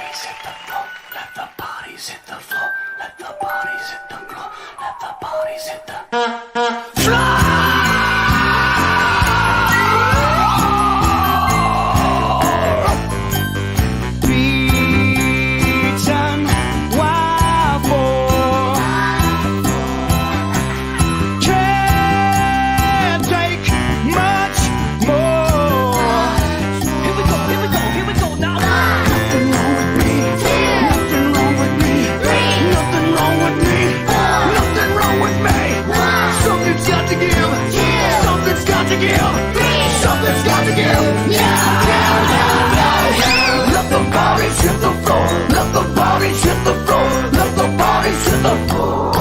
bodies hit the floor. Let the bodies hit the floor. Let the bodies hit the floor. Let the bodies hit the floor. Something's got to give. Let the bodies hit the floor. Let the bodies hit the floor. Let the bodies hit the floor.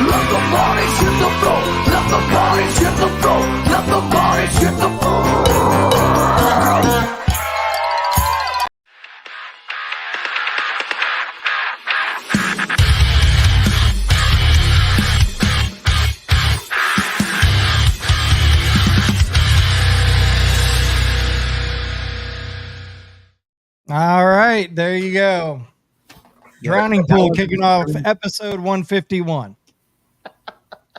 Let the bodies hit the floor. Let the bodies hit the floor. Let the bodies hit the floor. All right, there you go. Drowning Pool kicking off episode 151.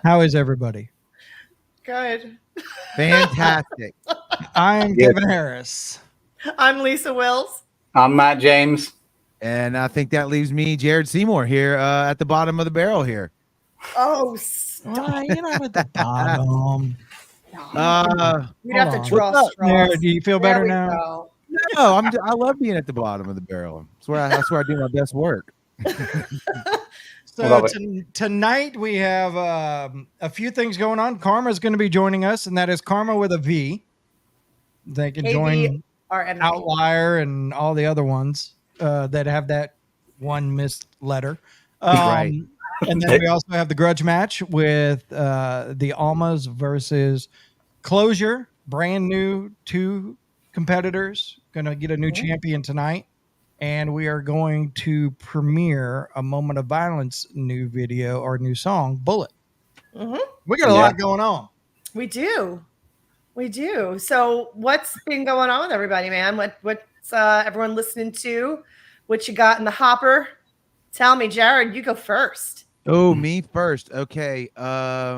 How is everybody? Good. Fantastic. I'm Kevin Harris. I'm Lisa Wills. I'm Matt James. And I think that leaves me, Jared Seymour, here at the bottom of the barrel here. Oh, stop. You're not at the bottom. We'd have to draw What's up, straws. Nerd? Do you feel better There we now? go. No, I love being at the bottom of the barrel. That's where I do my best work. So tonight we have a few things going on. Karma's going to be joining us, and that is Karma with a V. They can join KVRMA. Outlier and all the other ones that have that one missed letter. Right. And then we also have the grudge match with the Almas versus Clozure. Brand new 2 competitors. Going to get a new champion tonight. And we are going to premiere a Moment of Violence new video or new song, Bullet. Mm-hmm. We got a lot going on. We do. So what's been going on with everybody, man? What's everyone listening to? What you got in the hopper? Tell me, Jared, you go first. Oh, me first. Okay.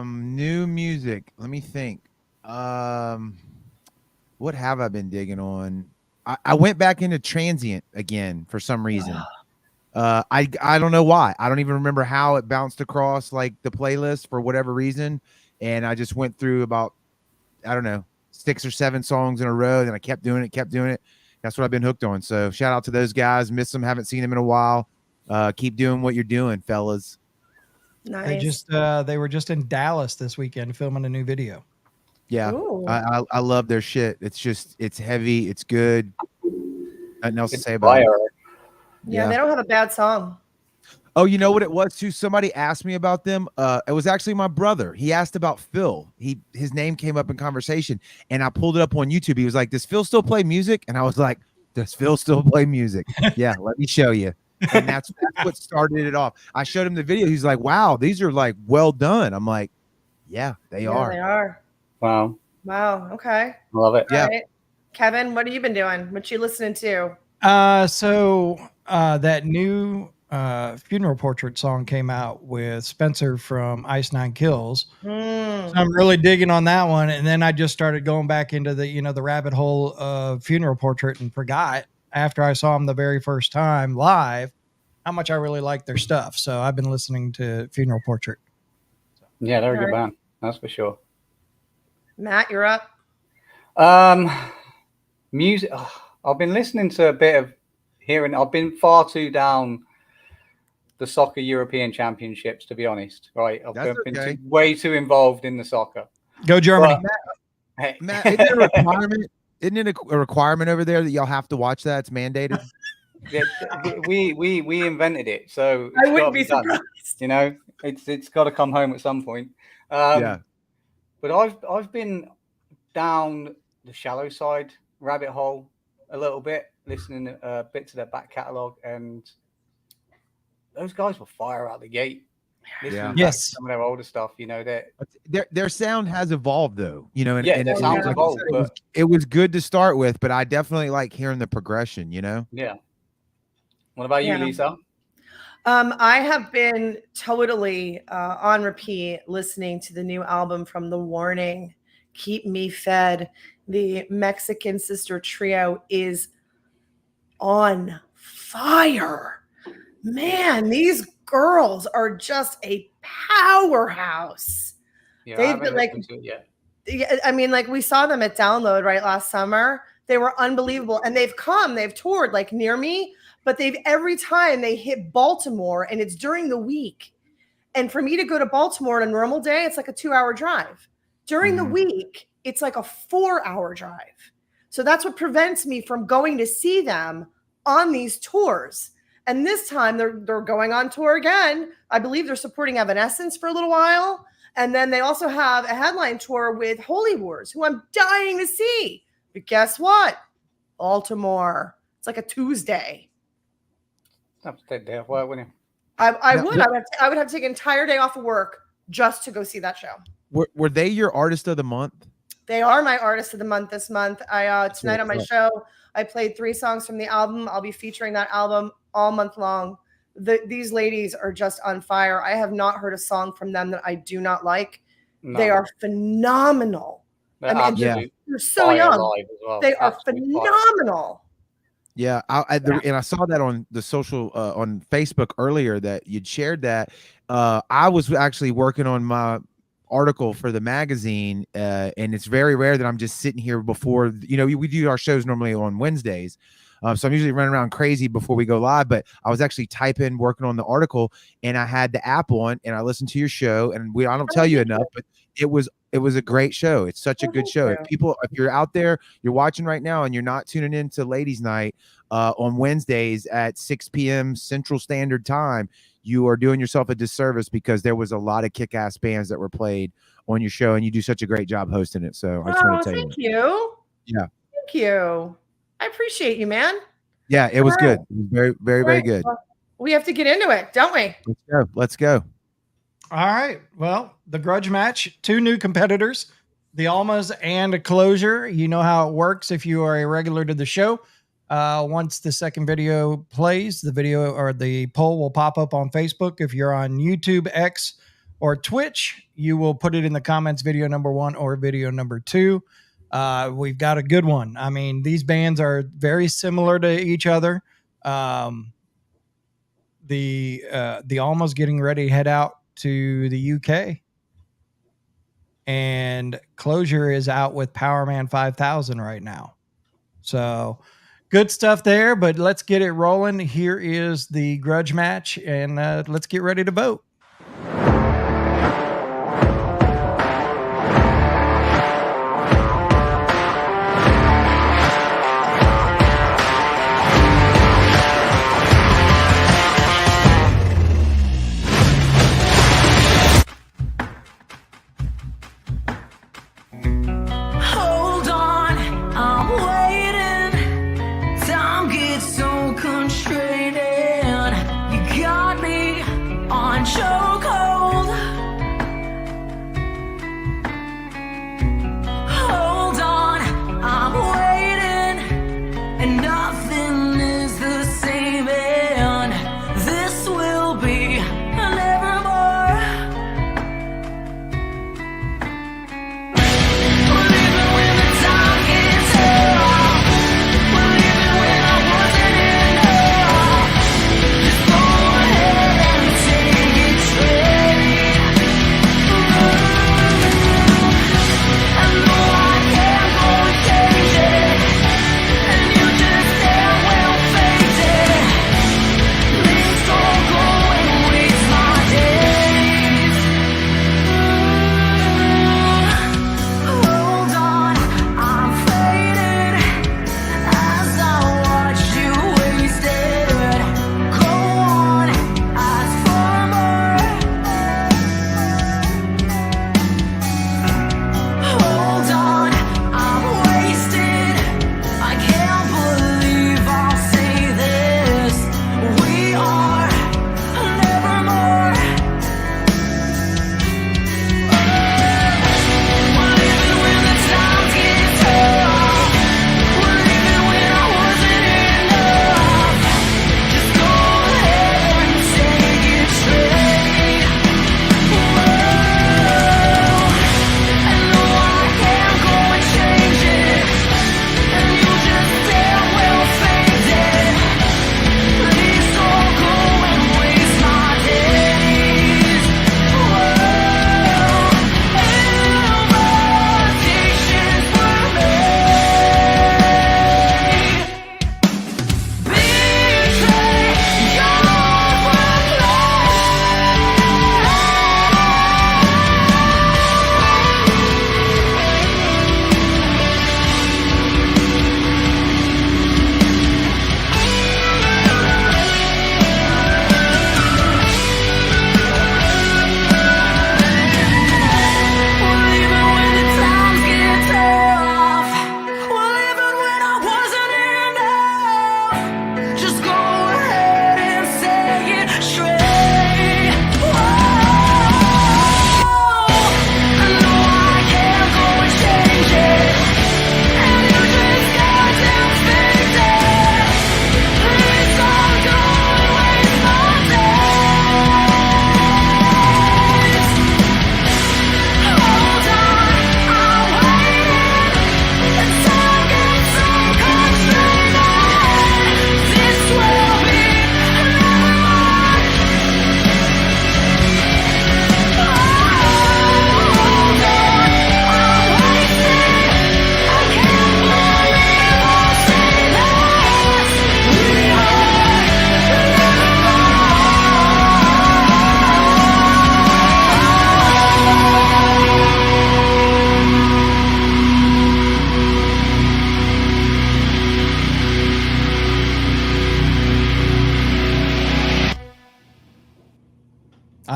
New music. Let me think. What have I been digging on? I went back into Transient again for some reason. I don't know why. I don't even remember how it bounced across like the playlist for whatever reason. And I just went through about, I don't know, 6 or 7 songs in a row. And I kept doing it. That's what I've been hooked on. So shout out to those guys. Miss them. Haven't seen them in a while. Keep doing what you're doing, fellas. Nice. They were just in Dallas this weekend filming a new video. Yeah, Ooh. I love their shit. It's heavy. It's good. Nothing else to say about it. Yeah, they don't have a bad song. Oh, you know what it was too? Somebody asked me about them. It was actually my brother. He asked about Phil. His name came up in conversation, and I pulled it up on YouTube. He was like, "Does Phil still play music?" And I was like, "Does Phil still play music?" Yeah, let me show you. And that's what started it off. I showed him the video. He's like, "Wow, these are like well done." I'm like, "Yeah, they are. They are. Wow. Okay. Love it. Yeah. All right. Kevin, what have you been doing? What you listening to? So that new funeral portrait song came out with Spencer from Ice Nine Kills. So I'm really digging on that one. And then I just started going back into the rabbit hole of funeral portrait and forgot after I saw them the very first time live how much I really like their stuff. So I've been listening to funeral portrait. Yeah, they're a good band. That's for sure. Matt, you're up. Music. I've been listening to a bit of hearing. I've been far too down the soccer European Championships, to be honest. Right, I've been way too involved in the soccer. Go Germany. But, Matt, isn't it a requirement? Isn't it a requirement over there that y'all have to watch that? It's mandated. Yeah, we invented it, so I wouldn't be surprised. You know, it's got to come home at some point. Yeah. But I've been down the shallow side rabbit hole a little bit, listening a bit to their back catalogue, and those guys were fire out the gate. Yeah. Yes. Some of their older stuff, you know, their sound has evolved though, you know, and their sound's evolved. It was good to start with, but I definitely like hearing the progression, you know. Yeah. What about you, Yeah. Lisa? I have been totally on repeat listening to the new album from The Warning, Keep Me Fed. The Mexican sister trio is on fire. Man, these girls are just a powerhouse. Yeah, I They've haven't been like, listened to it yet. yeah, I mean, like we saw them at Download right last summer. They were unbelievable, and they've toured like near me, but every time they hit Baltimore, and it's during the week. And for me to go to Baltimore on a normal day, it's like a 2-hour drive. During the week, it's like a 4-hour drive. So that's what prevents me from going to see them on these tours. And this time they're going on tour again. I believe they're supporting Evanescence for a little while. And then they also have a headline tour with Holy Wars, who I'm dying to see. But guess what? Baltimore. It's like a Tuesday. Have to take the day off work, wouldn't you? I would have to take an entire day off of work just to go see that show. Were they your artist of the month? They are my artist of the month this month. Tonight on my show, I played 3 songs from the album. I'll be featuring that album all month long. These ladies are just on fire. I have not heard a song from them that I do not like. No. They are phenomenal. They're so young. Well. They are phenomenal. Yeah, and I saw that on the social on Facebook earlier that you'd shared that. I was actually working on my article for the magazine, and it's very rare that I'm just sitting here before. We do our shows normally on Wednesdays. So I'm usually running around crazy before we go live, but I was actually working on the article, and I had the app on, and I listened to your show, and I don't tell you enough, but it was a great show. It's such a good show. If you're out there, you're watching right now, and you're not tuning in to Ladies Night on Wednesdays at 6 p.m. Central Standard Time, you are doing yourself a disservice because there was a lot of kick-ass bands that were played on your show, and you do such a great job hosting it. So I just want to tell you. Thank you. Yeah. Thank you. I appreciate you, man. Yeah, it was good. It was very, very, very good. Well, we have to get into it, don't we? Let's go. All right. Well, the Grudge Match, 2 new competitors, the Almas and a Clozure. You know how it works if you are a regular to the show. Once the second video plays, the video or the poll will pop up on Facebook. If you're on YouTube, X, or Twitch, you will put it in the comments, video number 1 or video number 2. We've got a good one. I mean, these bands are very similar to each other. The Almas getting ready to head out to the UK, and Clozure is out with Power Man 5000 right now. So good stuff there, but let's get it rolling. Here is the Grudge Match, and let's get ready to vote. Hold on, I'm waiting. Time gets so constraining. You got me on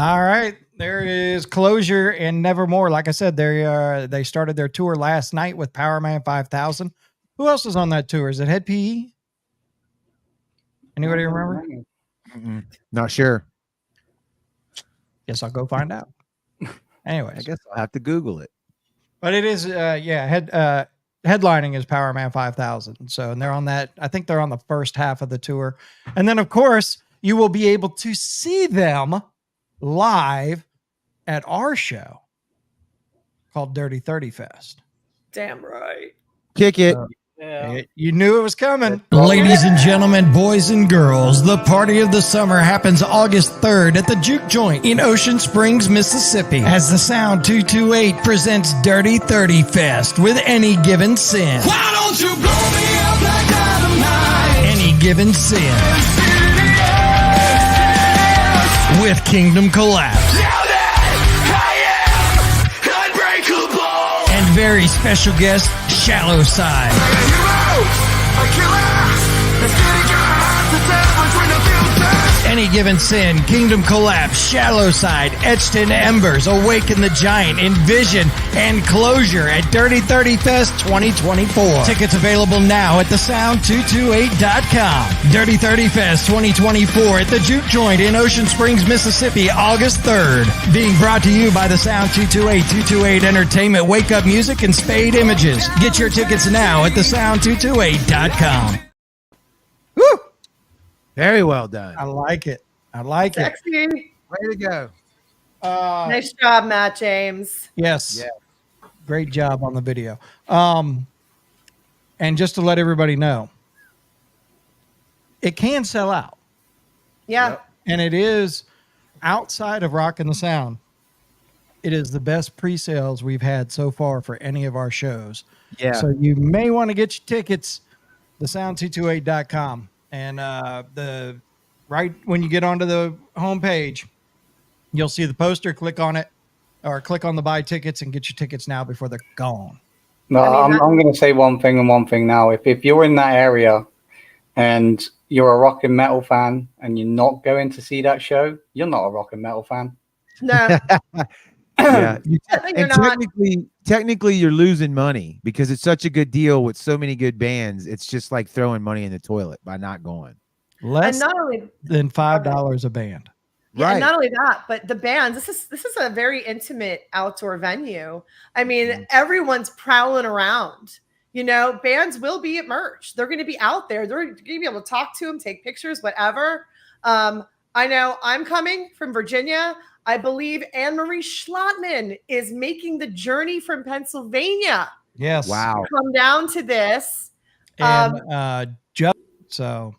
All right, there is Clozure and Nevermore. Like I said, they started their tour last night with Power Man 5000. Who else is on that tour? Is it Head PE? Anybody remember? Not sure. Guess I'll go find out. Anyways, I guess I'll have to Google it. but it is headlining is Power Man 5000. So, and they're on that. I think they're on the first half of the tour, and then of course you will be able to see them live at our show called Dirty 30 Fest. Damn right. Kick it. Yeah. You knew it was coming. Ladies and gentlemen, boys and girls, the party of the summer happens August 3rd at the Juke Joint in Ocean Springs, Mississippi, as the Sound 228 presents Dirty 30 Fest with Any Given Sin. Why don't you blow me up like dynamite? Any Given Sin. With Kingdom Collapse. Now that I am unbreakable. And very special guest, Shallow Side. Any Given Sin, Kingdom Collapse, Shallow Side, Etched in Embers, Awaken the Giant, Envision, and Clozure at Dirty 30 Fest 2024. Tickets available now at thesound228.com. Dirty 30 Fest 2024 at the Juke Joint in Ocean Springs, Mississippi, August 3rd. Being brought to you by the Sound 228, 228 Entertainment, Wake Up Music, and Spade Images. Get your tickets now at thesound228.com. Woo! Very well done. I like it. I like it. Sexy. Way to go. Nice job, Matt James. Yes. Yeah. Great job on the video. And just to let everybody know, it can sell out. Yeah. Yep. And it is outside of Rockin' the Sound. It is the best pre-sales we've had so far for any of our shows. Yeah. So you may want to get your tickets, thesound228.com. And the right when you get onto the homepage, you'll see the poster. Click on it, or click on the buy tickets and get your tickets now before they're gone. No, I mean, I'm going to say one thing and one thing now. If you're in that area and you're a rock and metal fan and you're not going to see that show, you're not a rock and metal fan. No. Yeah. You're And not. technically you're losing money because it's such a good deal with so many good bands. It's just like throwing money in the toilet by not going. Less And not only than $5 a band. Yeah, Right. and not only that, but the bands. This is a very intimate outdoor venue. I mean, everyone's prowling around. You know, bands will be at merch. They're going to be out there. They're going to be able to talk to them, take pictures, whatever. I know I'm coming from Virginia. I believe Anne-Marie Schlottman is making the journey from Pennsylvania Yes. Wow. to come down to this. And so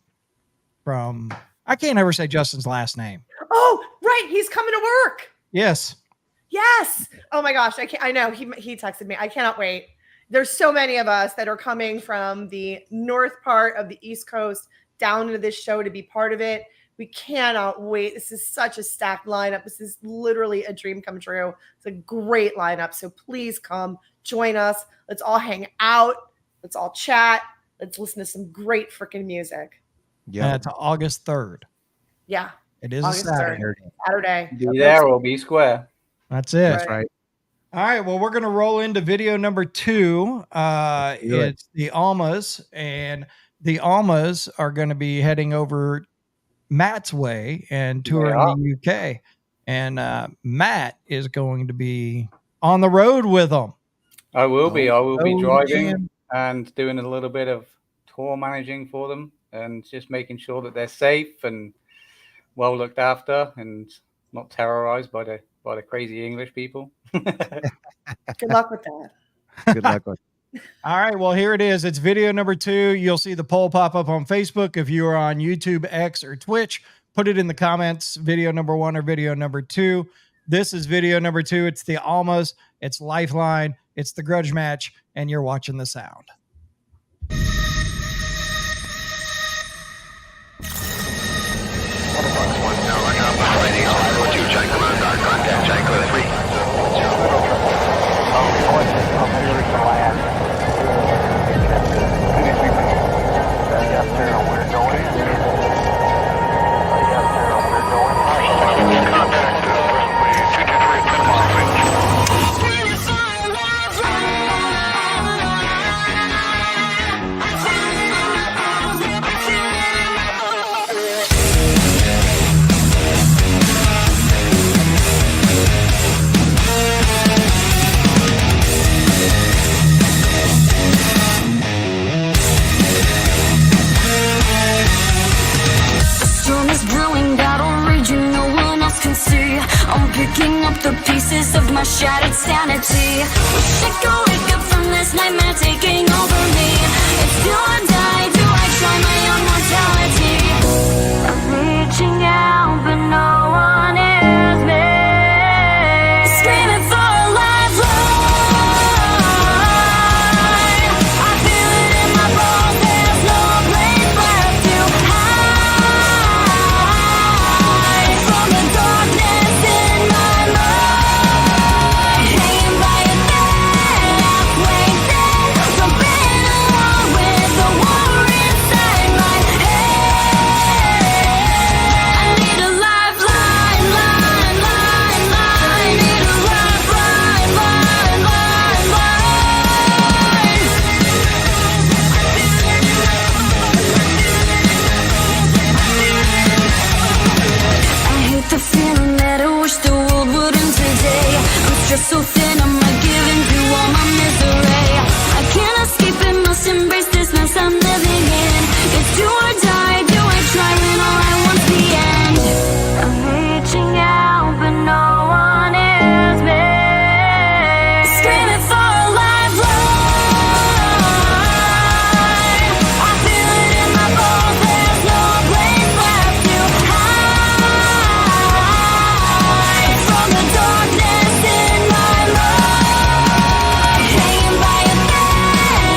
from I can't ever say Justin's last name. Oh, right. He's coming to work. Yes. Yes. Oh my gosh. I know he texted me. I cannot wait. There's so many of us that are coming from the north part of the East Coast down to this show to be part of it. We cannot wait. This is such a stacked lineup. This is literally a dream come true. It's a great lineup. So please come join us. Let's all hang out. Let's all chat. Let's listen to some great freaking music. Yeah. It's August 3rd. Yeah. It is August a Saturday. 3rd. Saturday. Be there or be square. That's it. Right. Right. All right. Well, we're going to roll into video number 2. Good. It's the Almas, and the Almas are going to be heading over Matt's way and touring the UK. And Matt is going to be on the road with them. I will be. I will be Oh, driving man. and doing a little bit of tour managing for them and just making sure that they're safe and well looked after and not terrorized by the crazy English people. Good luck with that. Good luck with All right. Well, here it is. It's video number 2. You'll see the poll pop up on Facebook. If you are on YouTube, X, or Twitch, put it in the comments, video number 1 or video number 2. This is video number 2. It's the Almas. It's Lifeline. It's the Grudge Match. And you're watching the sound. I'm picking up the pieces of my shattered sanity. Wish I could wake up from this nightmare taking over me. It's do or die, do I try my own mortality? I'm reaching out, but no one hears me. Screaming for a lifeline. I feel it in my bones, there's no place left to hide from the darkness in my mind. Hanging by a thread, halfway dead, jumping along with the war inside my head. I need a lifeline, line, line, line. Need a lifeline, line, line, line. I hate the feeling that I wish the world would end today. I'm stressed so thin, I'm not giving to all my misery. I can't escape it, must embrace this mess I'm living in. It's do or die, do I try when all I want's the end? I'm reaching out, but no one hears me. Screaming for a lifeline. I feel it in my bones, there's no place left to hide from the darkness in my mind. Hanging by a thread,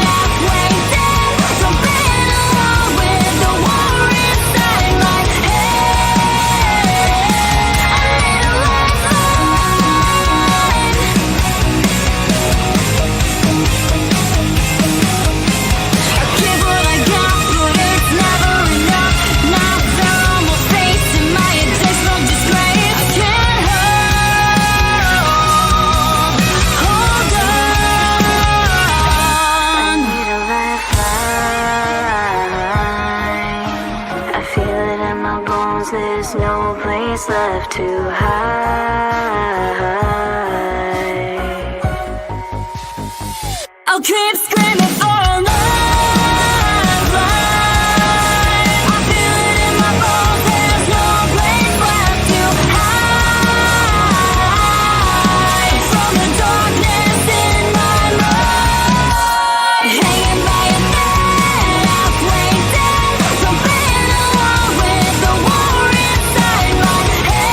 halfway dead, jumping along with the war inside my head. I need a lifeline. I give what I got, but it's never enough. Now they're almost facing my intentional disgrace. I can't hold on. I need a lifeline. I feel it in my bones, there's no place left to hide. I'll keep screaming for a lifeline. I feel it in my bones, there's no place left to hide from the darkness in my mind. Hanging by a thread, halfway dead, jumping along with the war inside my head.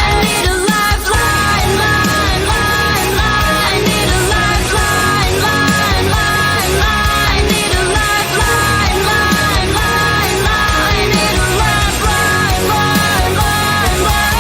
I need a lifeline, line, line, line. I need a lifeline, line, line, line. I need a lifeline, line, line, line. I need a lifeline, line, line,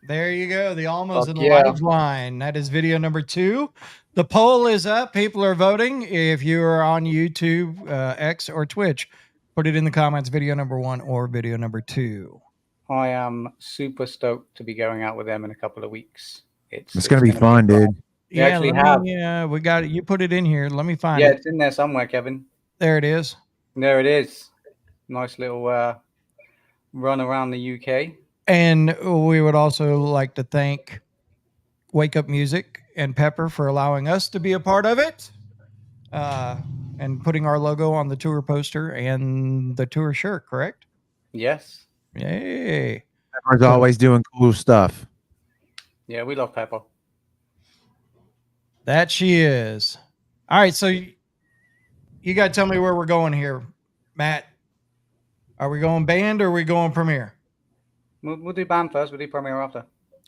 There you go. The Almas Fuck and the yeah. Lifeline. That is video number 2. The poll is up. People are voting. If you are on YouTube, X, or Twitch, put it in the comments. Video number 1 or video number 2. I am super stoked to be going out with them in a couple of weeks. It's gonna be fun, dude. We actually have. We got it. You put it in here. Let me find Yeah, it. it's in there somewhere, Kevin. There it is. There it is. Nice little run around the UK. And we would also like to thank Wake Up Music and Pepper for allowing us to be a part of it, and putting our logo on the tour poster and the tour shirt, correct? Yes. Yay. Pepper's always doing cool stuff. Yeah, we love Pepper. That she is. All right, so you got to tell me where we're going here, Matt. Are we going band or are we going premiere? We'll do band first. We'll do premiere after.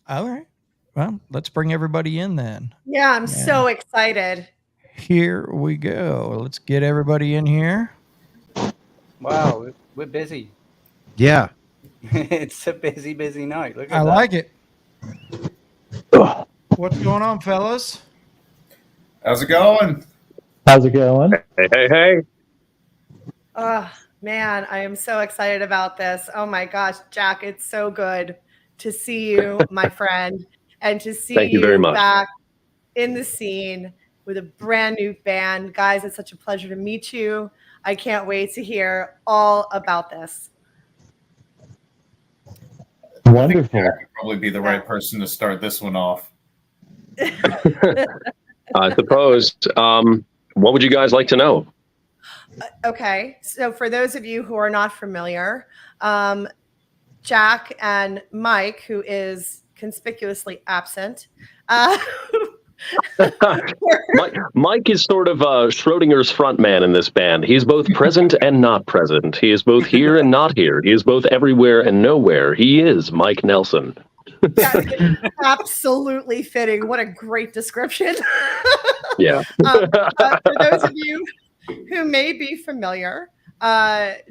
All right. Well, let's bring everybody in then. Yeah, I'm so excited. Here we go. Let's get everybody in here. Wow, we're busy. Yeah. It's a busy, busy night. Look at I that. like it. What's going on, fellas? How's it going? How's it going? Hey, hey, hey. Oh, man, I am so excited about this. Oh, my gosh, Jack, it's so good to see you, my friend, and to see Thank you very much. back in the scene with a brand new band. Guys, it's such a pleasure to meet you. I can't wait to hear all about this. Wonderful. Jack would probably be the right person to start this one off. I suppose. What would you guys like to know? Okay, so for those of you who are not familiar, Jack and Mike, who is conspicuously absent, Mike is sort of Schrodinger's front man in this band. He's both present and not present. He is both here and not here. He is both everywhere and nowhere. He is Mike Nelson. Absolutely fitting. What a great description. Yeah. For those of you who may be familiar,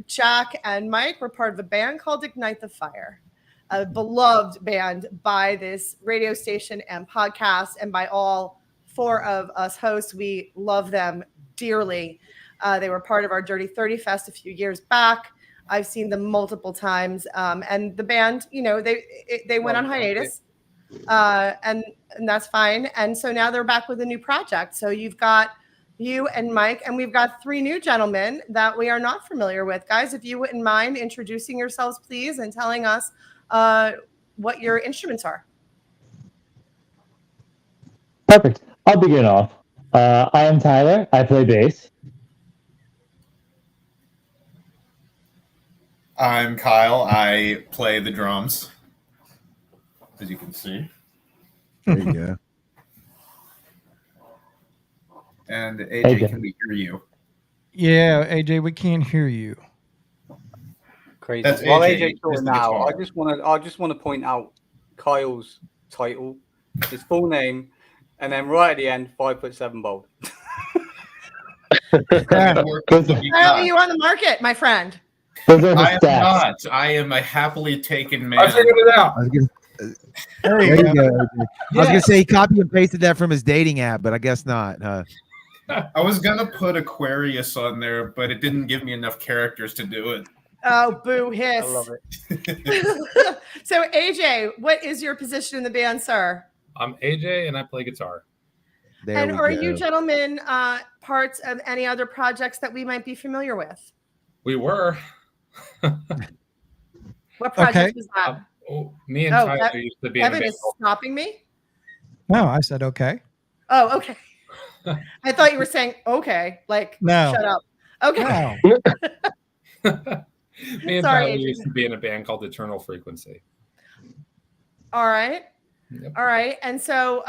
Jack and Mike were part of a band called Ignite the Fire, a beloved band by this radio station and podcast, and by all four of us hosts. We love them dearly. They were part of our Dirty 30 Fest a few years back. I've seen them multiple times, and the band, they went on hiatus, and that's fine. And so now they're back with a new project. So you've got you and Mike, and we've got three new gentlemen that we are not familiar with. Guys, if you wouldn't mind introducing yourselves, please, and telling us what your instruments are. Perfect. I'll begin off. I am Tyler. I play bass. I'm Kyle. I play the drums, as you can see. There you go. And AJ, can we hear you? Yeah, AJ, we can't hear you. Crazy. That's While AJ, AJ's talking Mr. now, Guitar. I just want to point out Kyle's title, his full name, and then right at the end, 5'7" bold. Good work with what you Why are got. you on the market, my friend? Those are the I am stats. not. I am a happily taken man. I was gonna, There there you you go. go. I was gonna say he copy and pasted that from his dating app, but I guess not. I was gonna put Aquarius on there, but it didn't give me enough characters to do it. Oh, boo hiss. I love it. So, AJ, what is your position in the band, sir? I'm AJ and I play guitar. There And we are go. you gentlemen parts of any other projects that we might be familiar with? We were. What project Okay. was that? Me and Oh, Tyler that- used to be in a Kevin band is called- stopping me. No, I said okay. Oh, okay. I thought you were saying okay, like No. shut up. Okay. No. Me and Sorry, Tyler AJ. used to be in a band called Eternal Frequency. All right. Yep. All right. And so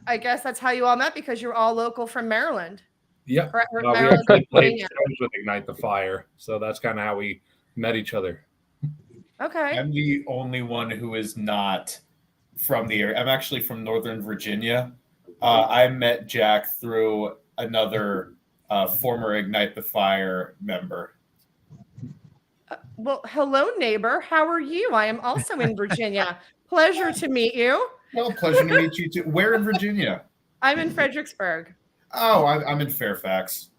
I guess that's how you all met, because you're all local from Maryland. Yep. Or We Maryland, actually played Pennsylvania. shows with Ignite the Fire, so that's kind of how we met each other. Okay. I'm the only one who is not from the area. I'm actually from Northern Virginia. I met Jack through another former Ignite the Fire member. Well, hello, neighbor. How are you? I am also in Virginia. Pleasure to meet you. Well, pleasure to meet you too. Where in Virginia? I'm in Fredericksburg. Oh, I'm in Fairfax.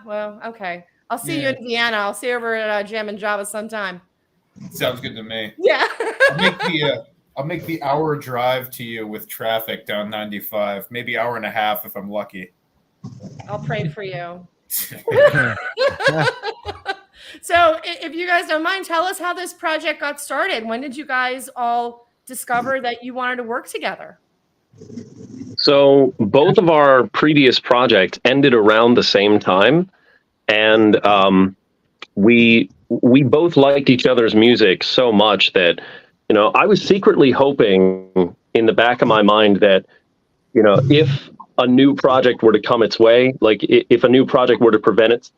Well, okay. I'll see you Yeah. in Vienna. I'll see you over at Jam and Java sometime. Sounds good to me. Yeah. I'll make the hour drive to you with traffic down 95, maybe hour and a half if I'm lucky. I'll pray for you. So if you guys don't mind, tell us how this project got started. When did you guys all discover that you wanted to work together? So both of our previous projects ended around the same time, and we both liked each other's music so much that, I was secretly hoping in the back of my mind that, if a new project were to come its way, like if a new project were to present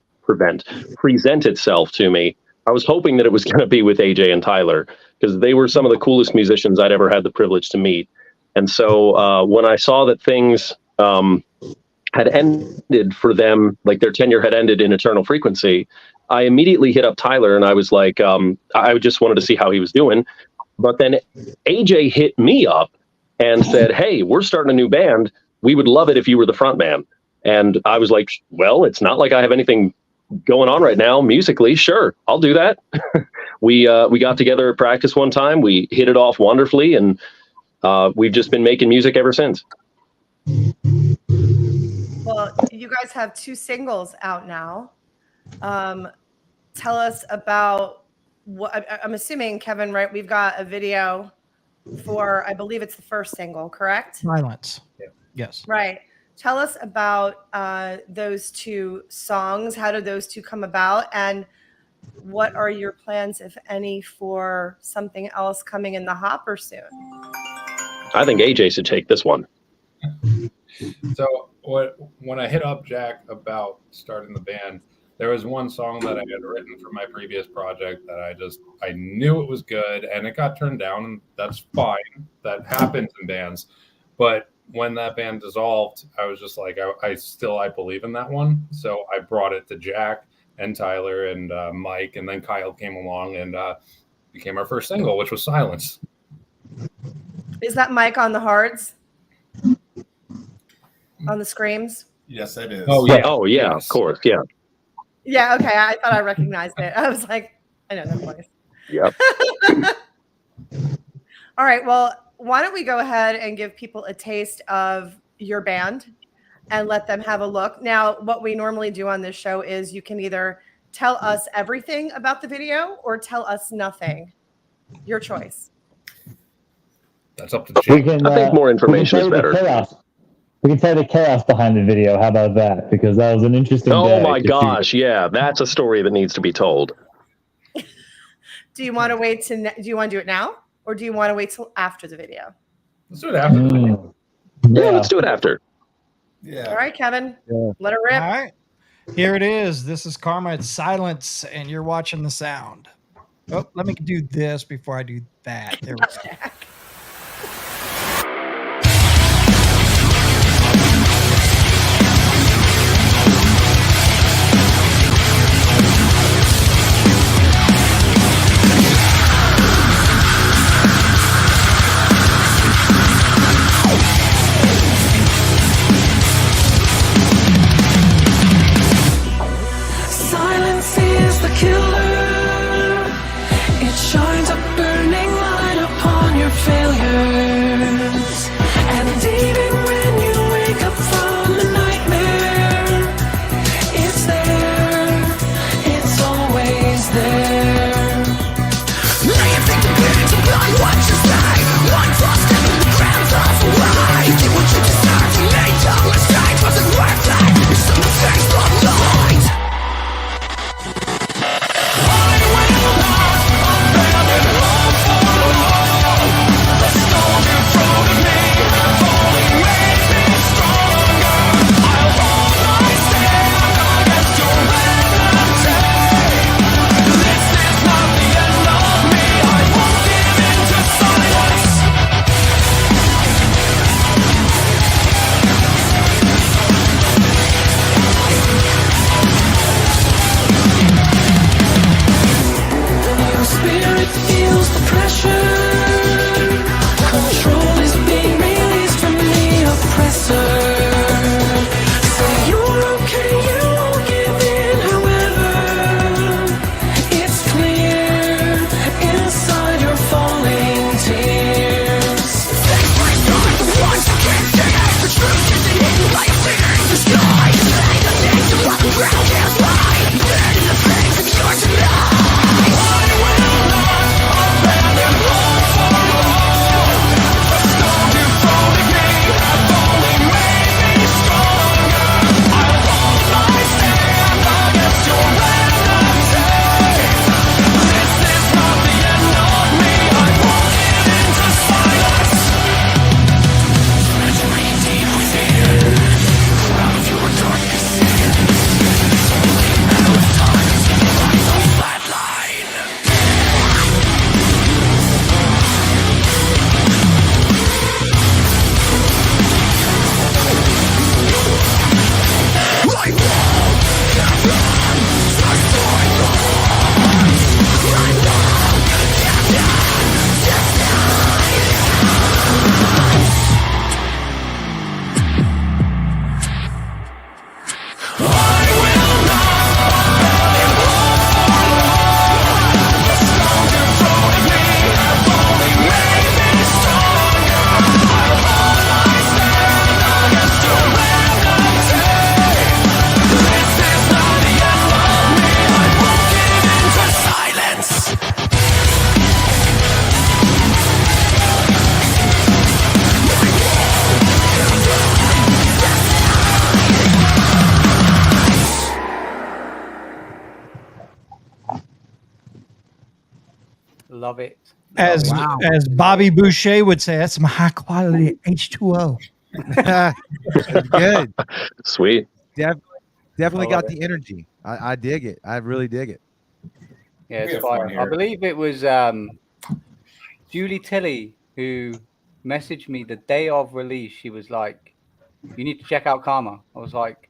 itself to me, I was hoping that it was going to be with AJ and Tyler, because they were some of the coolest musicians I'd ever had the privilege to meet. And so when I saw that things had ended for them, like their tenure had ended in Eternal Frequency, I immediately hit up Tyler and I was like, I just wanted to see how he was doing. But then AJ hit me up and said, hey, we're starting a new band. We would love it if you were the front man. And I was like, well, it's not like I have anything going on right now musically. Sure, I'll do that. We got together at practice one time. We hit it off wonderfully, and we've just been making music ever since. Well, you guys have 2 singles out now. Tell us about what I'm assuming, Kevin, right? We've got a video for, I believe it's the first single, correct? Silence. Yes. Right. Tell us about those 2 songs. How did those 2 come about? And what are your plans, if any, for something else coming in the hopper soon? I think AJ should take this one. So when I hit up Jack about starting the band, there was one song that I had written for my previous project that I knew it was good, and it got turned down, and that's fine. That happens in bands. But when that band dissolved, I was just like, I believe in that one. So I brought it to Jack and Tyler and Mike, and then Kyle came along and became our first single, which was Silence. Is that Mike on the hards? On the screams? Yes, it is. Oh yeah. Oh yeah. Yes. Of course. Yeah. Yeah. Okay. I thought I recognized it. I was like, I know that voice. Yep. All right. Well, why don't we go ahead and give people a taste of your band and let them have a look. Now, what we normally do on this show is you can either tell us everything about the video or tell us nothing. Your choice. That's up to Jake. I think more information is better. We can tell the chaos behind the video. How about that? Because that was an interesting. Oh my gosh! Yeah, that's a story that needs to be told. Do you want to wait do you want to do it now, or do you want to wait till after the video? Let's do it after the video. Yeah, let's do it after. Yeah. All right, Kevin. Yeah. Let it rip. All right. Here it is. This is Karma. It's Silence, and you're watching the sound. Oh, let me do this before I do that. There we go. Silence is the killer. It shines a burning light upon your failures. And even when you wake up from the nightmare, it's there. It's always there. Now you think the parents are blind, what you say? One false step in the ground falls away. You did what you deserved, you made all mistakes. Wasn't worth it. It's some mistakes from the light. Love it. As as Bobby Boucher would say, that's some high quality H2O. Good. Sweet. Definitely I got love the energy. I dig it. I really dig it. Yeah, We it's have fun fire. I here. believe it was Julie Tilley who messaged me the day of release. She was like, "You need to check out Karma." I was like,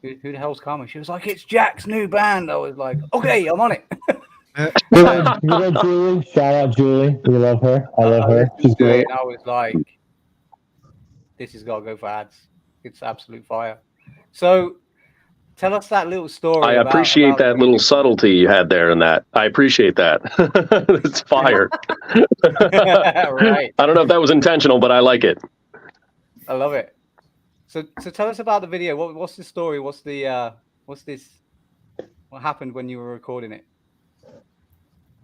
"Who the hell's Karma?" She was like, "It's Jack's new band." I was like, "Okay, I'm on it." Julie. Shout out Julie. We love her. I love her. listened She's to it great. and I was like, "This has got to go for ads. It's absolute fire." So, tell us that little story. I appreciate that little subtlety you had there in that. I appreciate that. It's fire. Right. I don't know if that was intentional, but I like it. I love it. So tell us about the video. What's the story? What's this? What happened when you were recording it?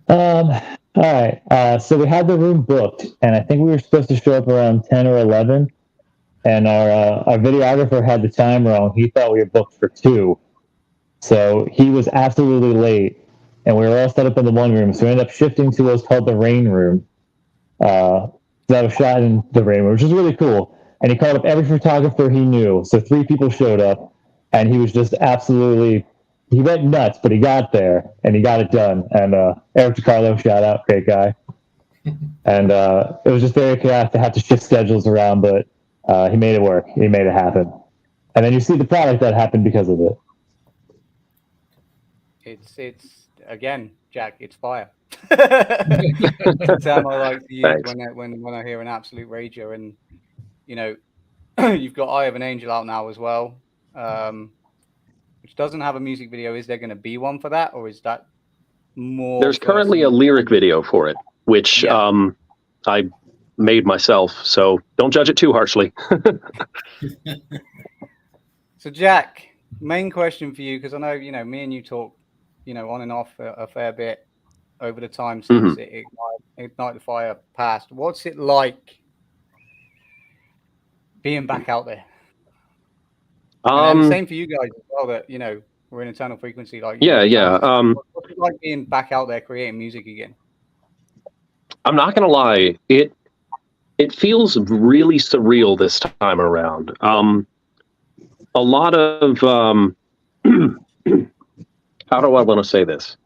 All right. So we had the room booked, and I think we were supposed to show up around 10 or 11. And our videographer had the time wrong. He thought we were booked for 2. So he was absolutely late, and we were all set up in the one room. So we ended up shifting to what's called the rain room. That was shot in the rain room, which was really cool. And he called up every photographer he knew. So 3 people showed up, and he was just absolutely, he went nuts, but he got there, and he got it done. And Eric DiCarlo, shout out, great guy. And it was just very chaotic to have to shift schedules around, but he made it work. He made it happen. And then you see the product that happened because of it. It's again, Jack. It's fire. The term I like to use when I hear an absolute rager, and you know, you've got Eye of an Angel out now as well, which doesn't have a music video. Is there going to be one for that, or is that more? There's currently a lyric video for it, which I made myself. So don't judge it too harshly. So Jack, main question for you, because I know me and you talk, on and off a fair bit over the time since Ignite the Fire passed. What's it like being back out there? And the same for you guys as well. That we're in Eternal Frequency. Like what's it like being back out there creating music again? I'm not gonna lie, it feels really surreal this time around. A lot of how do I want to say this?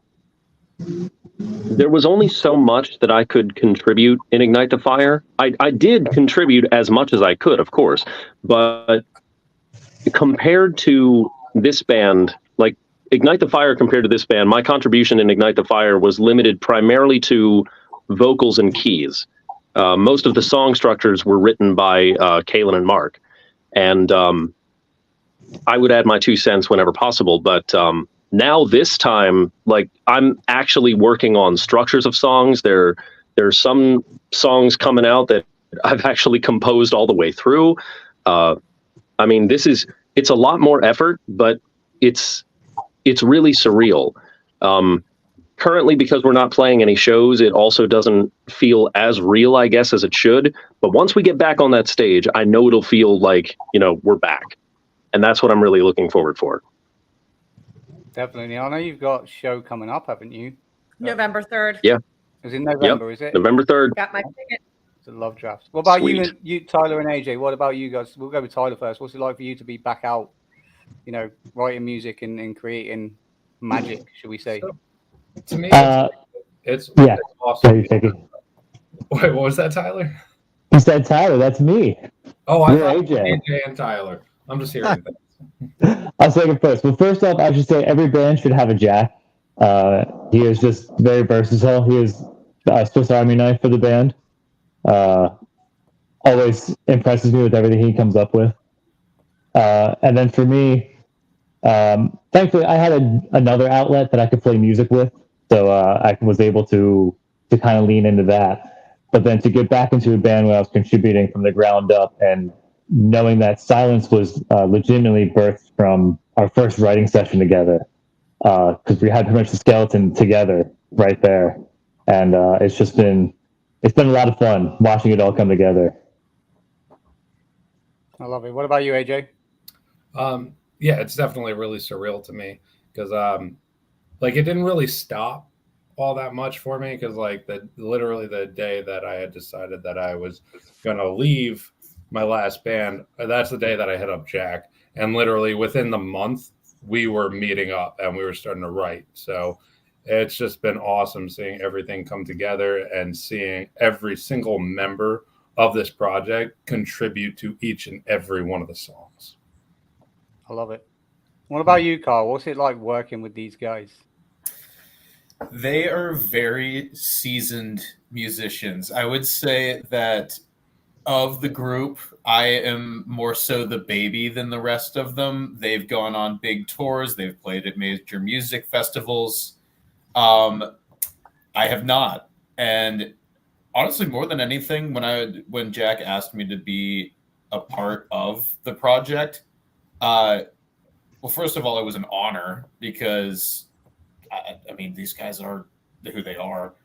There was only so much that I could contribute in Ignite the Fire. I did contribute as much as I could, of course, but compared to this band, like Ignite the Fire compared to this band, my contribution in Ignite the Fire was limited primarily to vocals and keys. Most of the song structures were written by Kalen and Mark, and I would add my 2 cents whenever possible. But now this time, like, I'm actually working on structures of songs. There's some songs coming out that I've actually composed all the way through. I mean, it's a lot more effort, but it's really surreal. Currently, because we're not playing any shows, it also doesn't feel as real, I guess, as it should. But once we get back on that stage, I know it'll feel like, we're back. And that's what I'm really looking forward for. Definitely. I know you've got a show coming up, haven't you? November 3rd. Yeah. It's in November, Yep. is it? November 3rd. Got my ticket. It's a love draft. What about Sweet. you, Tyler and AJ? What about you guys? We'll go with Tyler first. What's it like for you to be back out, writing music and creating magic, should we say? So, to me, it's Yeah. awesome. Wait, What was that, Tyler? he said Tyler. That's me. Oh, I You're thought AJ. AJ and Tyler. I'm just hearing things. I'll say it first. Well, first off, I should say every band should have a Jack. He is just very versatile. He is a Swiss Army knife for the band. Always impresses me with everything he comes up with. And then for me, thankfully, I had another outlet that I could play music with, so I was able to kind of lean into that. But then to get back into a band where I was contributing from the ground up and knowing that Silence was legitimately birthed from our first writing session together, because we had pretty much the skeleton together right there, and it's been a lot of fun watching it all come together. I love it. What about you, AJ? Yeah, it's definitely really surreal to me because, it didn't really stop all that much for me because like literally the day that I had decided that I was gonna leave my last band, that's the day that I hit up Jack, and literally within the month we were meeting up and we were starting to write. So it's just been awesome seeing everything come together and seeing every single member of this project contribute to each and every one of the songs. I love it. What about you, Carl? What's it like working with these guys? They are very seasoned musicians. I would say that of the group, I am more so the baby than the rest of them. They've gone on big tours. They've played at major music festivals. I have not. And honestly, more than anything, when Jack asked me to be a part of the project, well, first of all, it was an honor because, I mean, these guys are who they are.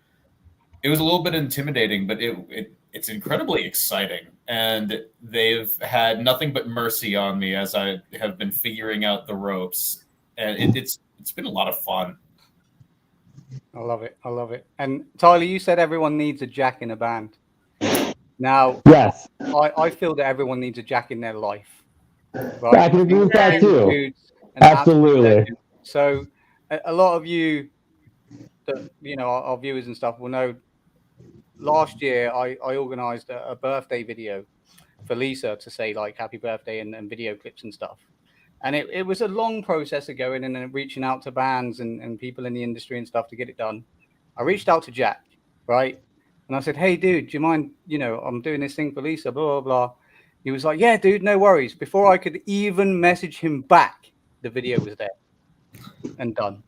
It was a little bit intimidating, but it's incredibly exciting. And they've had nothing but mercy on me as I have been figuring out the ropes. And it's been a lot of fun. I love it. I love it. And Tyler, you said everyone needs a Jack in a band. Now, Yes, I feel that everyone needs a Jack in their life. right? I can agree with that too. Absolutely. So a lot of you, our viewers and stuff will know. Last year, I organized a birthday video for Lisa to say like happy birthday and video clips and stuff. And it was a long process of going in and reaching out to bands and people in the industry and stuff to get it done. I reached out to Jack, right? And I said, hey, dude, do you mind, I'm doing this thing for Lisa, blah, blah, blah. He was like, yeah, dude, no worries. Before I could even message him back, the video was there and done.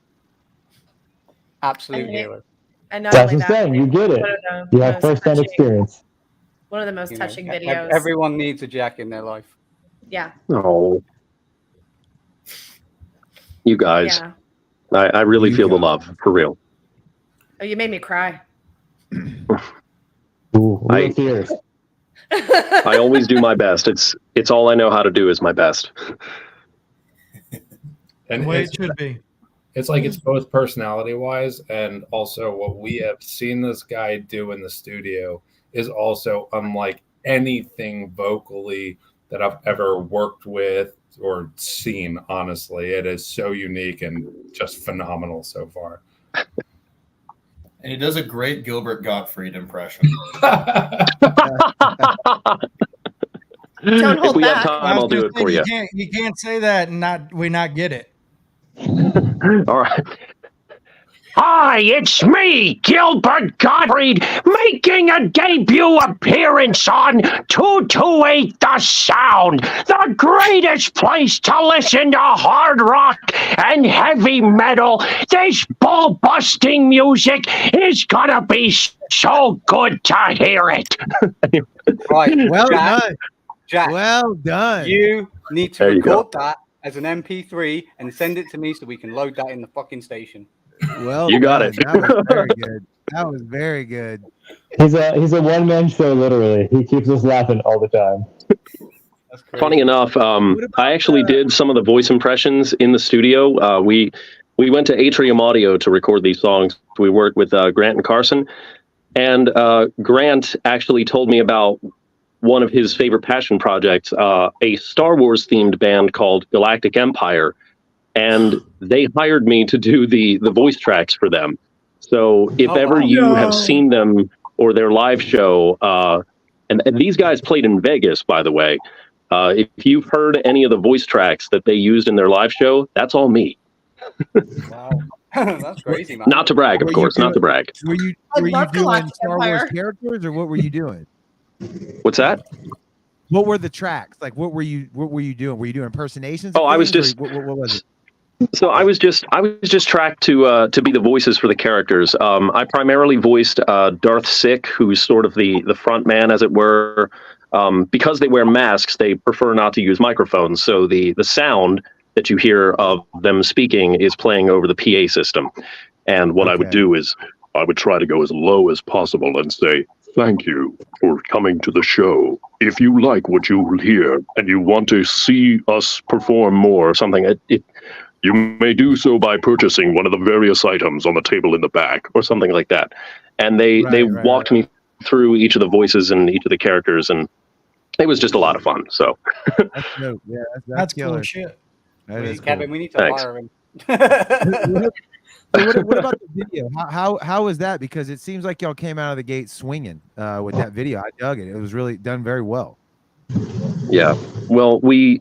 Absolute hero. And not That's only what I'm saying. that, You get it. You have first-hand experience. One of the most touching videos. Everyone needs a Jack in their life. Yeah. Oh, you guys. Yeah. I really feel the love, for real. Oh, you made me cry. Ooh, real tears. I always do my best. It's all I know how to do is my best. And The way it should be. It's like it's both personality wise and also what we have seen this guy do in the studio is also unlike anything vocally that I've ever worked with or seen. Honestly, it is so unique and just phenomenal so far. And he does a great Gilbert Gottfried impression. Don't hold If we back. have time, I'll do it for you. You can't say that and not get it. All right. Hi, it's me, Gilbert Gottfried, making a debut appearance on 228 The Sound, the greatest place to listen to hard rock and heavy metal. This ball-busting music is gonna be so good to hear it. Right, Well Jack, done. Jack, Well done. you need to There you record that as an MP3 and send it to me so we can load that in the fucking station. Well, You got done. it. That was very good. That was very good. He's a one-man show, literally. He keeps us laughing all the time. That's crazy. Funny enough, I actually did some of the voice impressions in the studio. We went to Atrium Audio to record these songs. We worked with Grant and Carson, and Grant actually told me about one of his favorite passion projects, a Star Wars themed band called Galactic Empire. And they hired me to do the voice tracks for them. So if ever you have seen them or their live show, and these guys played in Vegas, by the way. If you've heard any of the voice tracks that they used in their live show, that's all me. Wow. That's crazy, man. Not to brag, of course, not to brag. Were you love doing Galactic Star Wars Empire. characters, or what were you doing? What's that? What were the tracks? Like, what were you doing? Were you doing impersonations? Oh, of I was things, just- or what was it? So I was just tracked to be the voices for the characters. I primarily voiced Darth Sick, who's sort of the front man, as it were. Because they wear masks, they prefer not to use microphones. So the sound that you hear of them speaking is playing over the PA system. And what I would do is I would try to go as low as possible and say, "Thank you for coming to the show. If you like what you hear and you want to see us perform more," or something. You may do so by purchasing one of the various items on the table in the back, or something like that. And they walked me through each of the voices and each of the characters, and it was just a lot of fun. So That's dope. Yeah, that's cool killer. shit. That is Kevin, cool. we need to Thanks. hire him. What about the video? How was that? Because it seems like y'all came out of the gate swinging with that video. I dug it. It was really done very well. yeah, well, we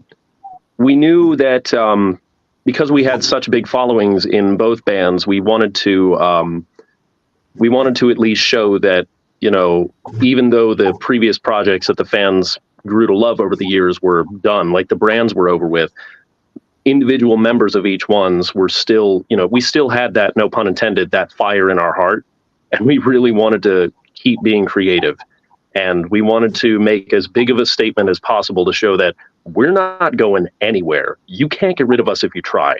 knew that because we had such big followings in both bands, we wanted to at least show that, you know, even though the previous projects that the fans grew to love over the years were done, like the brands were over with, individual members of each ones were still, you know, we still had that, no pun intended, that fire in our heart. And we really wanted to keep being creative. And we wanted to make as big of a statement as possible to show that we're not going anywhere. You can't get rid of us if you try.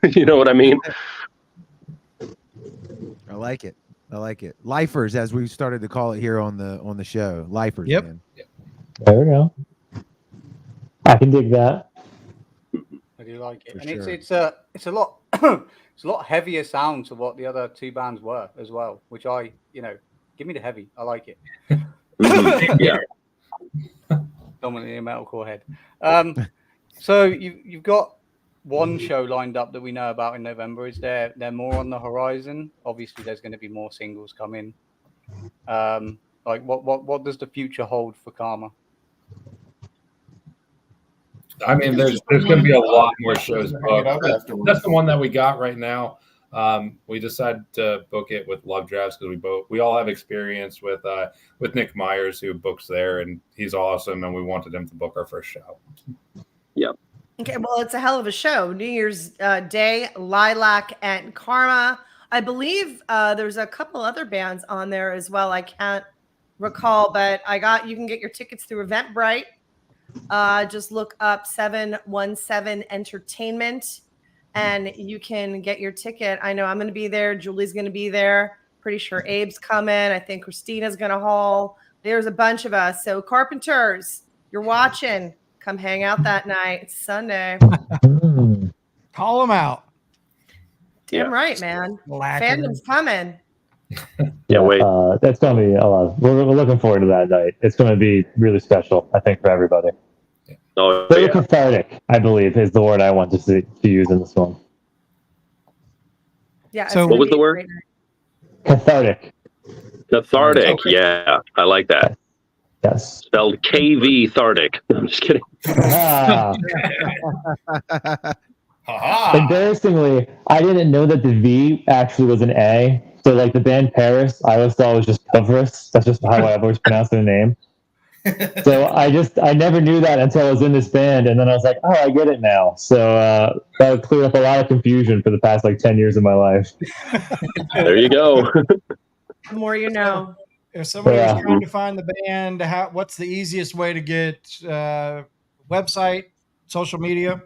You know what I mean? I like it. I like it. Lifers, as we started to call it here on the show. Lifers, Yep. man. There we go. I can dig that. I do like it, For and sure. it's a lot it's a lot heavier sound to what the other two bands were as well. Which I, you know, give me the heavy. I like it. Yeah. Dominantly a metalcore head. So you've got one show lined up that we know about in November. Is there more on the horizon? Obviously, there's going to be more singles coming. Like what does the future hold for Karma? I mean, there's going to be a lot more shows Hang it up booked. afterwards. That's the one that we got right now. We decided to book it with Love Drafts because we all have experience with Nick Myers, who books there, and he's awesome, and we wanted him to book our first show. Yep. Okay, well, it's a hell of a show. New Year's Day, Lilac and Karma. I believe there's a couple other bands on there as well. I can't recall, but you can get your tickets through Eventbrite. Just look up 717 Entertainment and you can get your ticket. I know I'm going to be there. Julie's going to be there. Pretty sure Abe's coming. I think Christina's going to haul. There's a bunch of us. So Carpenters, you're watching. Come hang out that night. It's Sunday. Call them out. Damn right, man. Lacquer. Fandom's coming. Yeah, wait. That's going to be a lot. We're looking forward to that night. It's going to be really special, I think, for everybody. Oh, Very yeah. cathartic, I believe, is the word I want to use in this one. Yeah. So- What was the word? Cathartic. Cathartic. Yeah, I like that. Yes. Spelled KV-thartic. I'm just kidding. Ah, Ha-ha. embarrassingly, I didn't know that the V actually was an A. So, like the band Paris, I always thought it was just Coverus. That's just how I've always pronounced their name. So I never knew that until I was in this band, and then I was like, oh, I get it now. So that would clear up a lot of confusion for the past 10 years of my life. There you go. The more you know. If somebody Yeah. was trying to find the band, what's the easiest way to get website, social media?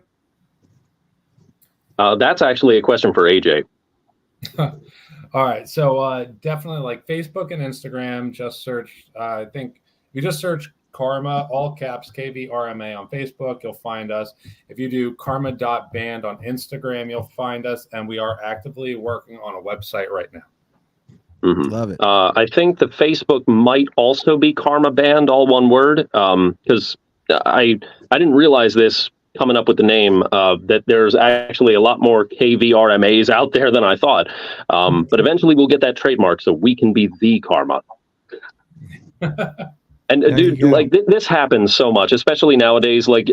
That's actually a question for AJ. All right, so definitely like Facebook and Instagram. Just search. I think you just search Karma, all caps KVRMA on Facebook. You'll find us. If you do karma.band on Instagram, you'll find us, and we are actively working on a website right now. Mhm. Love it. I think the Facebook might also be Karma Band, all one word, because I didn't realize this coming up with the name, that there's actually a lot more KVRMAs out there than I thought. But eventually we'll get that trademark so we can be the Karma. And dude, like this happens so much, especially nowadays. Like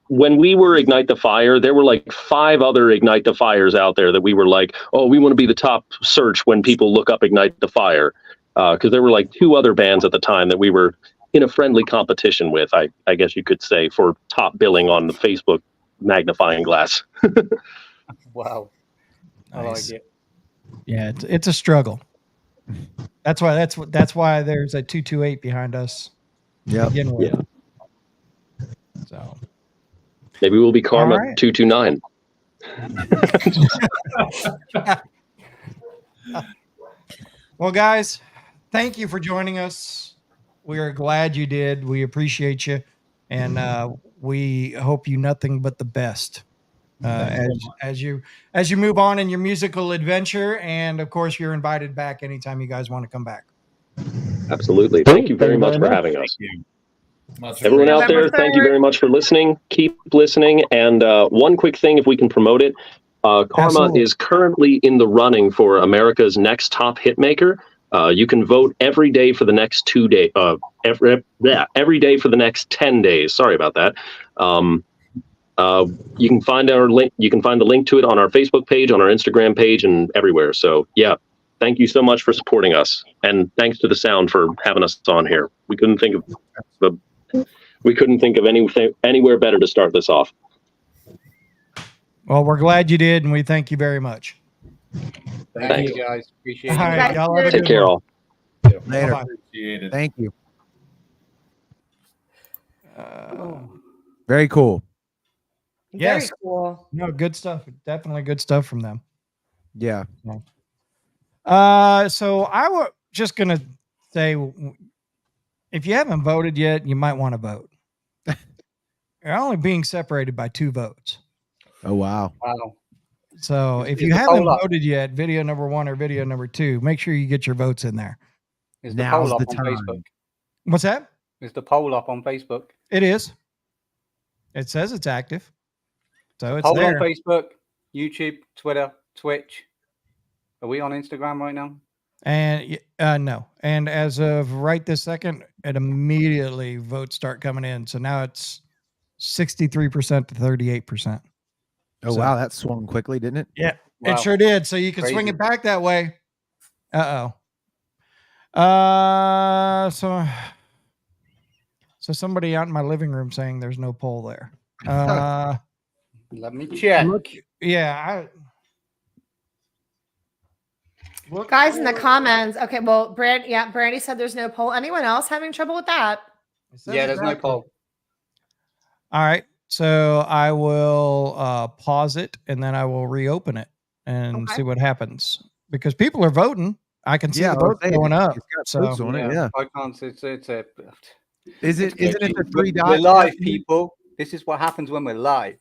when we were Ignite the Fire, there were like 5 other Ignite the Fires out there that we were like, oh, we want to be the top search when people look up Ignite the Fire. Because there were like 2 other bands at the time that we were in a friendly competition with, I guess you could say, for top billing on the Facebook magnifying glass. Wow. I Nice. like it. Yeah, it's a struggle. That's why there's a 228 behind us. Yeah. Begin with. Yeah. So Maybe we'll be Karma All right. 229. well, guys, thank you for joining us. We are glad you did. We appreciate you, and we hope you nothing but the best. as you move on in your musical adventure, and of course, you're invited back anytime you guys want to come back. Absolutely. Thank you very much for having us. Much Everyone out November there, thank you 3rd. very much for listening. Keep listening. And one quick thing, if we can promote it, Karma Absolutely. is currently in the running for America's Next Top Hitmaker. You can vote every day for the next 2 days. Every day for the next 10 days. Sorry about that. You can find our link. You can find the link to it on our Facebook page, on our Instagram page, and everywhere. So yeah, thank you so much for supporting us, and thanks to the Sound for having us on here. We couldn't think of anything anywhere better to start this off. Well, we're glad you did, and we thank you very much. Thank you guys. Appreciate All it. right, y'all have a Take good care, one. all. Later. Bye-bye. Appreciate it. Thank you. Very cool. Very Yes. cool. No, good stuff. Definitely good stuff from them. Yeah. So I was just gonna say, if you haven't voted yet, you might want to vote. You're only being separated by 2 votes. Oh wow. Wow. So Is if the you haven't poll up? voted yet, video number 1 or video number 2, make sure you get your votes in there. Is the Now's poll the up on time. Facebook? What's that? Is the poll up on Facebook? It is. It says it's active. So it's Poll there. on Facebook, YouTube, Twitter, Twitch. Are we on Instagram right now? And no. And as of right this second, it immediately votes start coming in. So now it's 63% to 38%. Oh So- wow, that swung quickly, didn't it? Yeah, Wow. it sure did. So you can swing Crazy. it back that way. So somebody out in my living room saying there's no poll there. Let me check. Yeah. Guys in the comments. Okay, well, Brandy said there's no poll. Anyone else having trouble with that? Yeah, there's no poll. All right. So I will pause it and then I will reopen it and Okay. see what happens because people are voting. I can see Yeah, the I was votes saying, going up. it's got So votes on it, yeah. I can't. It's a. Isn't it the 3 dots? We're live, people. This is what happens when we're live.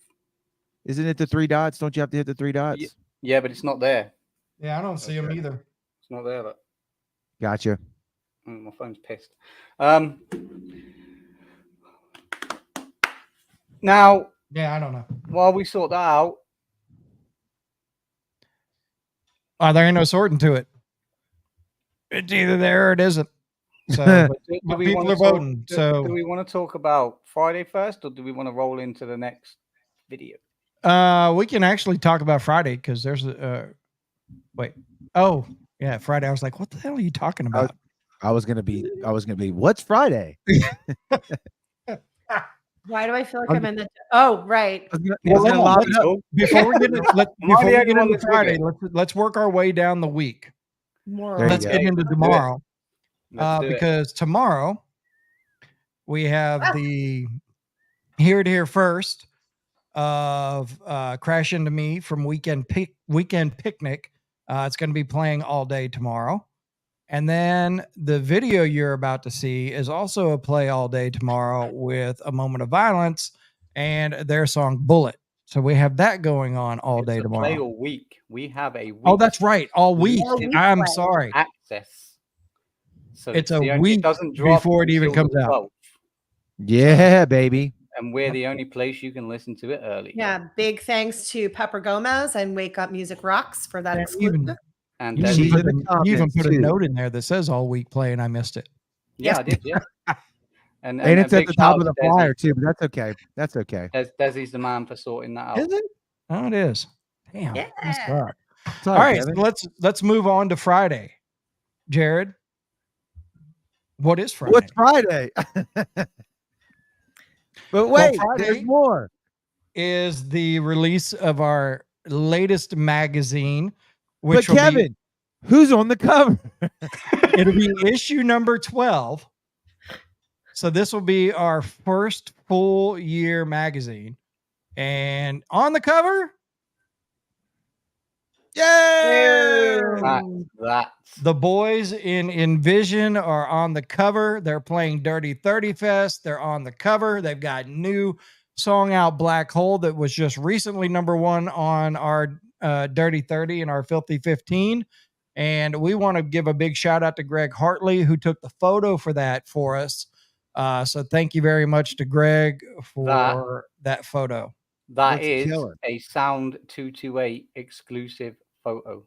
Isn't it the 3 dots? Don't you have to hit the 3 dots? Yeah, but it's not there. yeah, I don't see them either. It's not there. Look. Gotcha. Oh, my phone's pissed. Now, Yeah, I don't know. while we sort that out, There ain't no sorting to it. It's either there or it isn't. So but people wanna are voting. do we want to talk about Friday first, or do we want to roll into the next video? We can actually talk about Friday because there's a wait. Oh, yeah, Friday. I was like, what the hell are you talking about? I was gonna be. What's Friday? Why do I feel like I'm in the? Oh, right. Before we get into that's Friday, with let's work our way down the week. More. There you Let's go. get into Let's do it. tomorrow. Let's do it. Because tomorrow we have the Hear It Here First of Crash Into Me from Weekend Picnic. It's going to be playing all day tomorrow. And then the video you're about to see is also a play all day tomorrow with A Moment of Violence and their song Bullet. So we have that going on all day It's a play tomorrow. all week. We have a week. Oh, that's right. All week. week I'm play. sorry. access. So It's a the only- week it doesn't drop before it even until comes the out. 12th, Yeah, baby. and we're the only place you can listen to it early. Yeah, big thanks to Pepper Gomez and Wake Up Music Rocks for that Yeah, exclusive. And You then She's even in the you even comments, put a too. note in there that says all week play and I missed it. yeah, I did. Yeah. And And it's a at big the shout top out of the to Desi. flyer too, but that's okay. That's okay. Desi's the man for sorting that out. Is it? Oh, it is. Damn. Yeah. That's right. It's All right, so Kevin. let's move on to Friday. Jared, what is Friday? What's Friday? But wait, Friday- there's more. Is the release of our latest magazine, But which will Kevin, who's on the cover? it'll be issue number 12. So this will be our first full year magazine. And on the cover, Yay! That's the boys in Envision are on the cover. They're playing Dirty 30 Fest. They're on the cover. They've got new song out, Black Hole, that was just recently #1 on our Dirty 30 and our Filthy 15. And we want to give a big shout out to Greg Hartley, who took the photo for that for us. So thank you very much to Greg for that photo. That Looks is killer. a Sound 228 exclusive photo.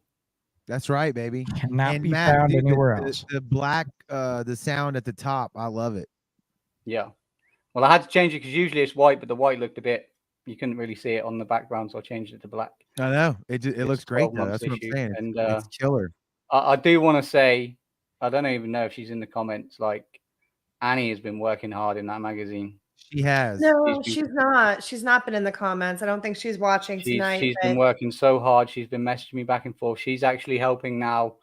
That's right, baby. Cannot And be Matt, found dude, anywhere else. The black, the sound at the top, I love it. Yeah. Well, I had to change it because usually it's white, but the white looked a bit. You couldn't really see it on the background, so I changed it to black. I know it looks great though. 12 That's what I'm issue, saying. and It's killer. I do want to say, I don't even know if she's in the comments. Like, Annie has been working hard in that magazine. She has. No, she's not. She's not been in the comments. I don't think she's watching tonight. She's been working so hard. She's been messaging me back and forth. She's actually helping now.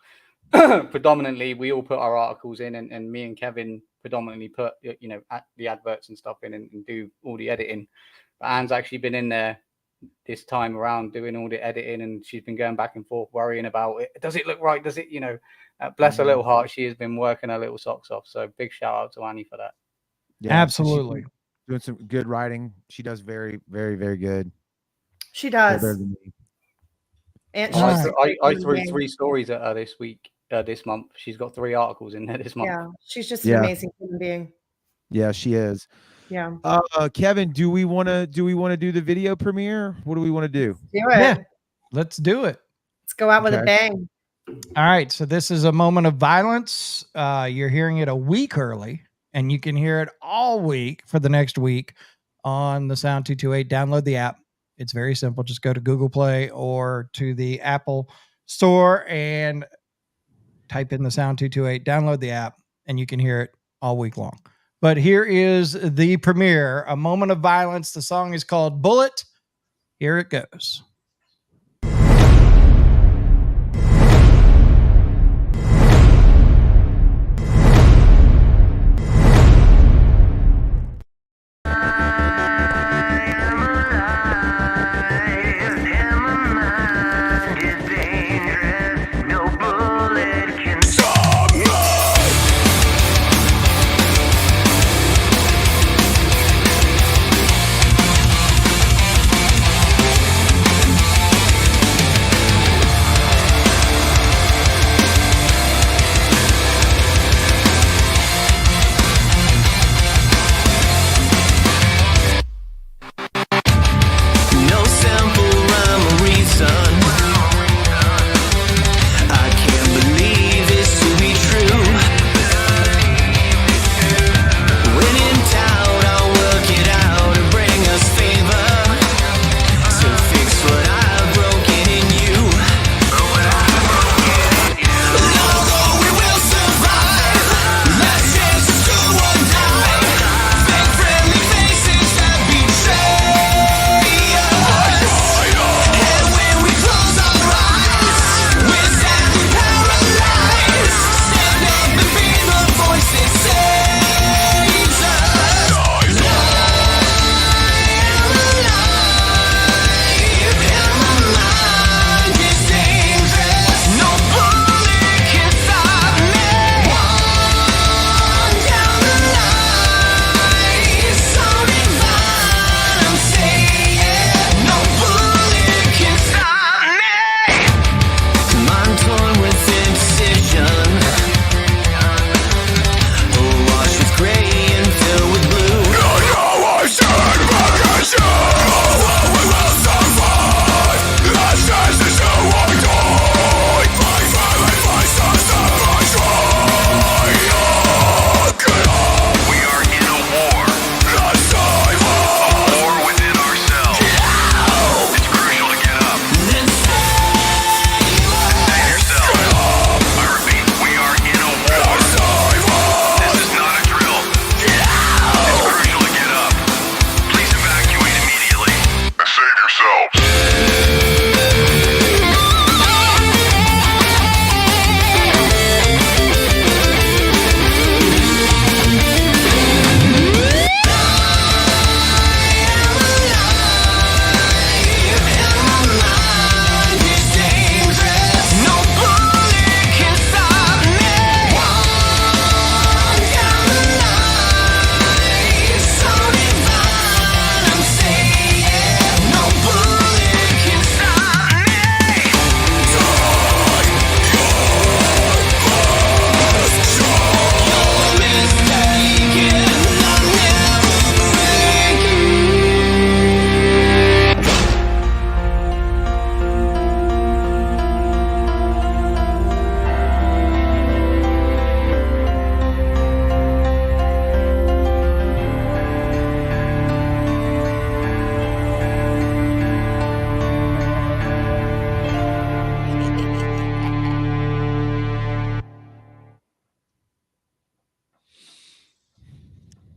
Predominantly, we all put our articles in, and me and Kevin predominantly put, you know, the adverts and stuff in and do all the editing. But Anne's actually been in there this time around doing all the editing, and she's been going back and forth worrying about it. Does it look right? Does it, you know, bless her little heart. She has been working her little socks off. So big shout out to Annie for that. Yeah, absolutely. Doing some good writing. She does very, very, very good. She does. And I threw 3 stories at her this week, this month. She's got 3 articles in there this month. Yeah, she's just an amazing human being. Yeah, she is. Yeah. Kevin, do we want to do the video premiere? What do we want to do? Do it. Yeah, let's do it. Let's go out with a bang. All right. So this is a moment of violence. You're hearing it a week early, and you can hear it all week for the next week on the Sound 228. Download the app. It's very simple. Just go to Google Play or to the Apple Store and type in the Sound 228. Download the app, and you can hear it all week long. But here is the premiere, A Moment of Violence. The song is called Bullet. Here it goes.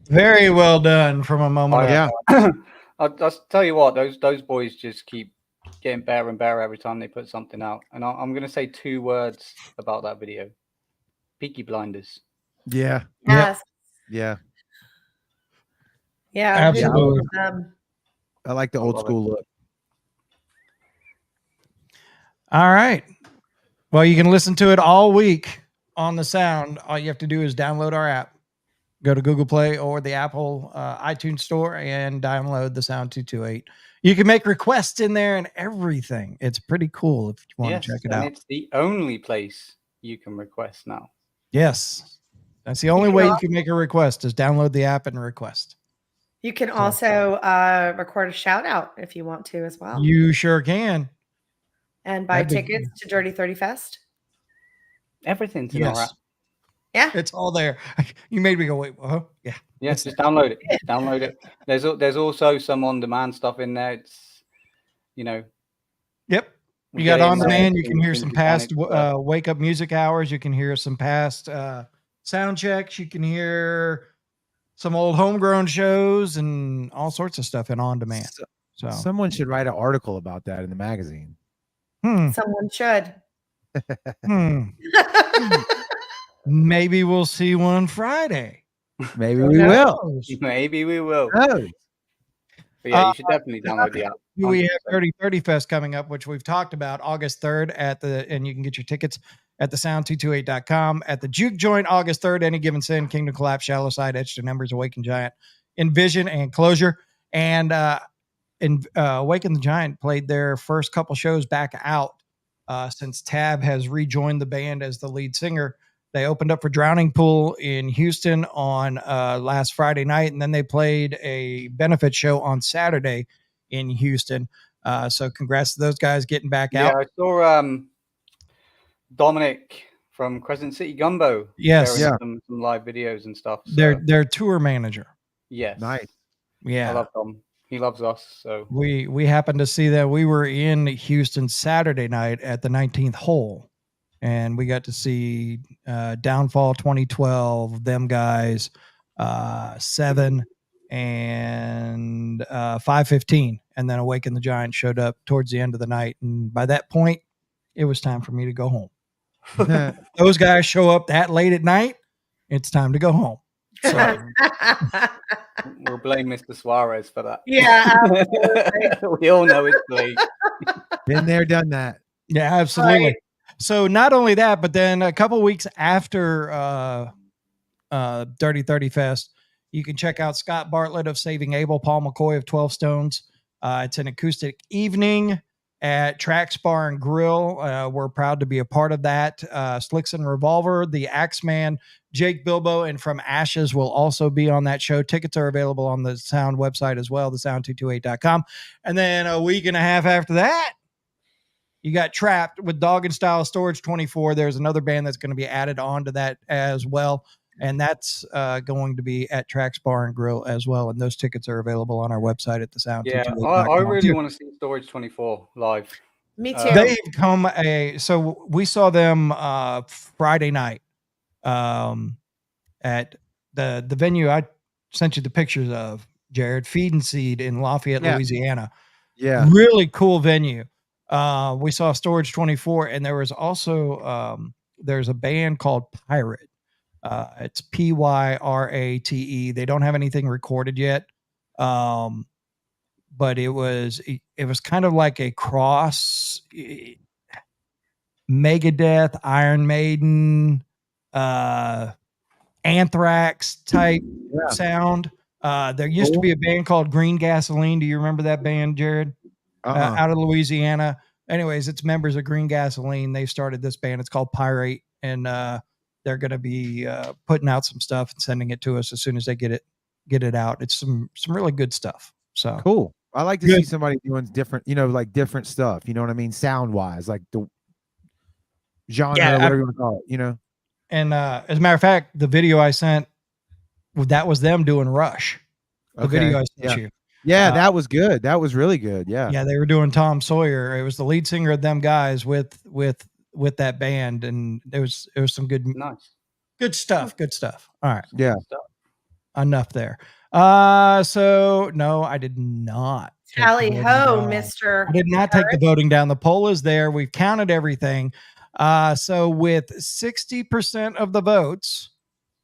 Very well done from a moment. I'll just tell you what, those boys just keep getting better and better every time they put something out. And I'm going to say 2 words about that video: Peaky Blinders. Yeah. Yes. Yeah. Yeah. Absolutely. I like the old school look. All right. Well, you can listen to it all week on the Sound. All you have to do is download our app. Go to Google Play or the Apple iTunes Store and download the Sound 228. You can make requests in there and everything. It's pretty cool if you want to check it out. It's the only place you can request now. Yes. That's the only way you can make a request is download the app and request. You can also record a shout out if you want to as well. You sure can. And buy tickets to Dirty 30 Fest. Everything's in our app. Yeah. It's all there. You made me go, wait, yeah. Yes, just download it. Download it. There's also some on-demand stuff in there. It's, Yep. You got on demand. You can hear some past wake up music hours. You can hear some past sound checks. You can hear some old homegrown shows and all sorts of stuff in on demand. So someone should write an article about that in the magazine. Someone should. Maybe we'll see one Friday. Maybe we will. Maybe we will. But yeah, you should definitely download the app. We have 30 Fest coming up, which we've talked about August 3rd and you can get your tickets at thesound228.com. At the Juke Joint, August 3rd, Any Given Sin, Kingdom Collapse, Shallow Side, Etched in Embers, Awaken Giant, Envision, and Clozure. And Awaken the Giant played their first couple shows back out since Tab has rejoined the band as the lead singer. They opened up for Drowning Pool in Houston on last Friday night, and then they played a benefit show on Saturday in Houston. So congrats to those guys getting back out. Yeah, I saw Dominic from Crescent City Gumbo. Yes, some live videos and stuff. So. Their tour manager. Yes, nice. Yeah, I love Dom. He loves us. So we happened to see that. We were in Houston Saturday night at the 19th hole, and we got to see Downfall 2012, them guys, 7 and 515, and then Awaken the Giant showed up towards the end of the night, and by that point, it was time for me to go home. Those guys show up that late at night, it's time to go home. So, we'll blame Mr. Suarez for that. Yeah, we all know it's late. Been there, done that. Yeah, absolutely. Right. So not only that, but then a couple weeks after Dirty 30 Fest, you can check out Scott Bartlett of Saving Abel, Paul McCoy of 12 Stones. It's an acoustic evening at Tracks Bar and Grill. We're proud to be a part of that. Slicks and Revolver, the Axeman, Jake Bilbo, and From Ashes will also be on that show. Tickets are available on the Sound website as well, thesound228.com. And then a week and a half after that, you got Trapped with Dog and Style Storage 24. There's another band that's going to be added on to that as well. And that's going to be at Tracks Bar and Grill as well. And those tickets are available on our website at thesound228.com. Yeah, I really want to see Storage 24 live. Me too. They've come so we saw them Friday night at the venue I sent you the pictures of, Jared, Feed and Seed in Lafayette, Louisiana. Yeah. Really cool venue. We saw Storage 24, and there was also there's a band called Pirate. It's Pyrate. They don't have anything recorded yet. But it was kind of like a cross Megadeth, Iron Maiden, Anthrax type sound. There used to be a band called Green Gasoline. Do you remember that band, Jared? Out of Louisiana. Anyways, it's members of Green Gasoline. They started this band. It's called Pirate, and they're going to be putting out some stuff and sending it to us as soon as they get it out. It's some really good stuff. So cool. I like to see somebody doing different, like different stuff. You know what I mean? Sound wise, like the genre, whatever you want to call it. And as a matter of fact, the video I sent, that was them doing Rush. The video I sent you. Yeah, that was good. That was really good. Yeah. Yeah, they were doing Tom Sawyer. It was the lead singer of them guys with that band, and it was some good stuff. Good stuff. All right. Yeah. enough there. So no, I did not. take the Tally voting ho, down. Mr. I did not take the voting down. The poll is there. We've counted everything. So with 60% of the votes,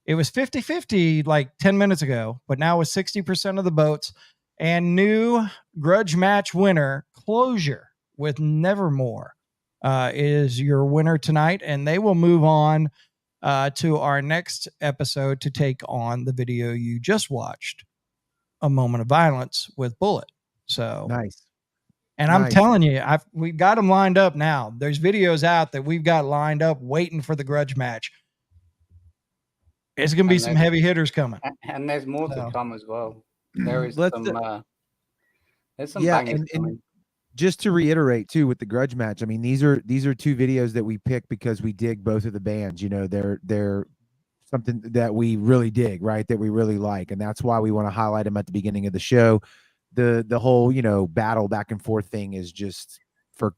it was 50-50 like 10 minutes ago, but now with 60% of the votes, and new Grudge Match winner, Clozure with Nevermore, is your winner tonight, and they will move on to our next episode to take on the video you just watched, A Moment of Violence with Bullet. So Nice. and I'm Nice. telling you, we've got them lined up now. There's videos out that we've got lined up waiting for the Grudge Match. It's going to be And some heavy hitters coming. And there's more to So- come as well. There is Let's there's some yeah, bangers and coming. just to reiterate too with the Grudge Match, I mean these are two videos that we picked because we dig both of the bands. You know, they're something that we really dig, right? That we really like, and that's why we want to highlight them at the beginning of the show. The whole battle back and forth thing is just for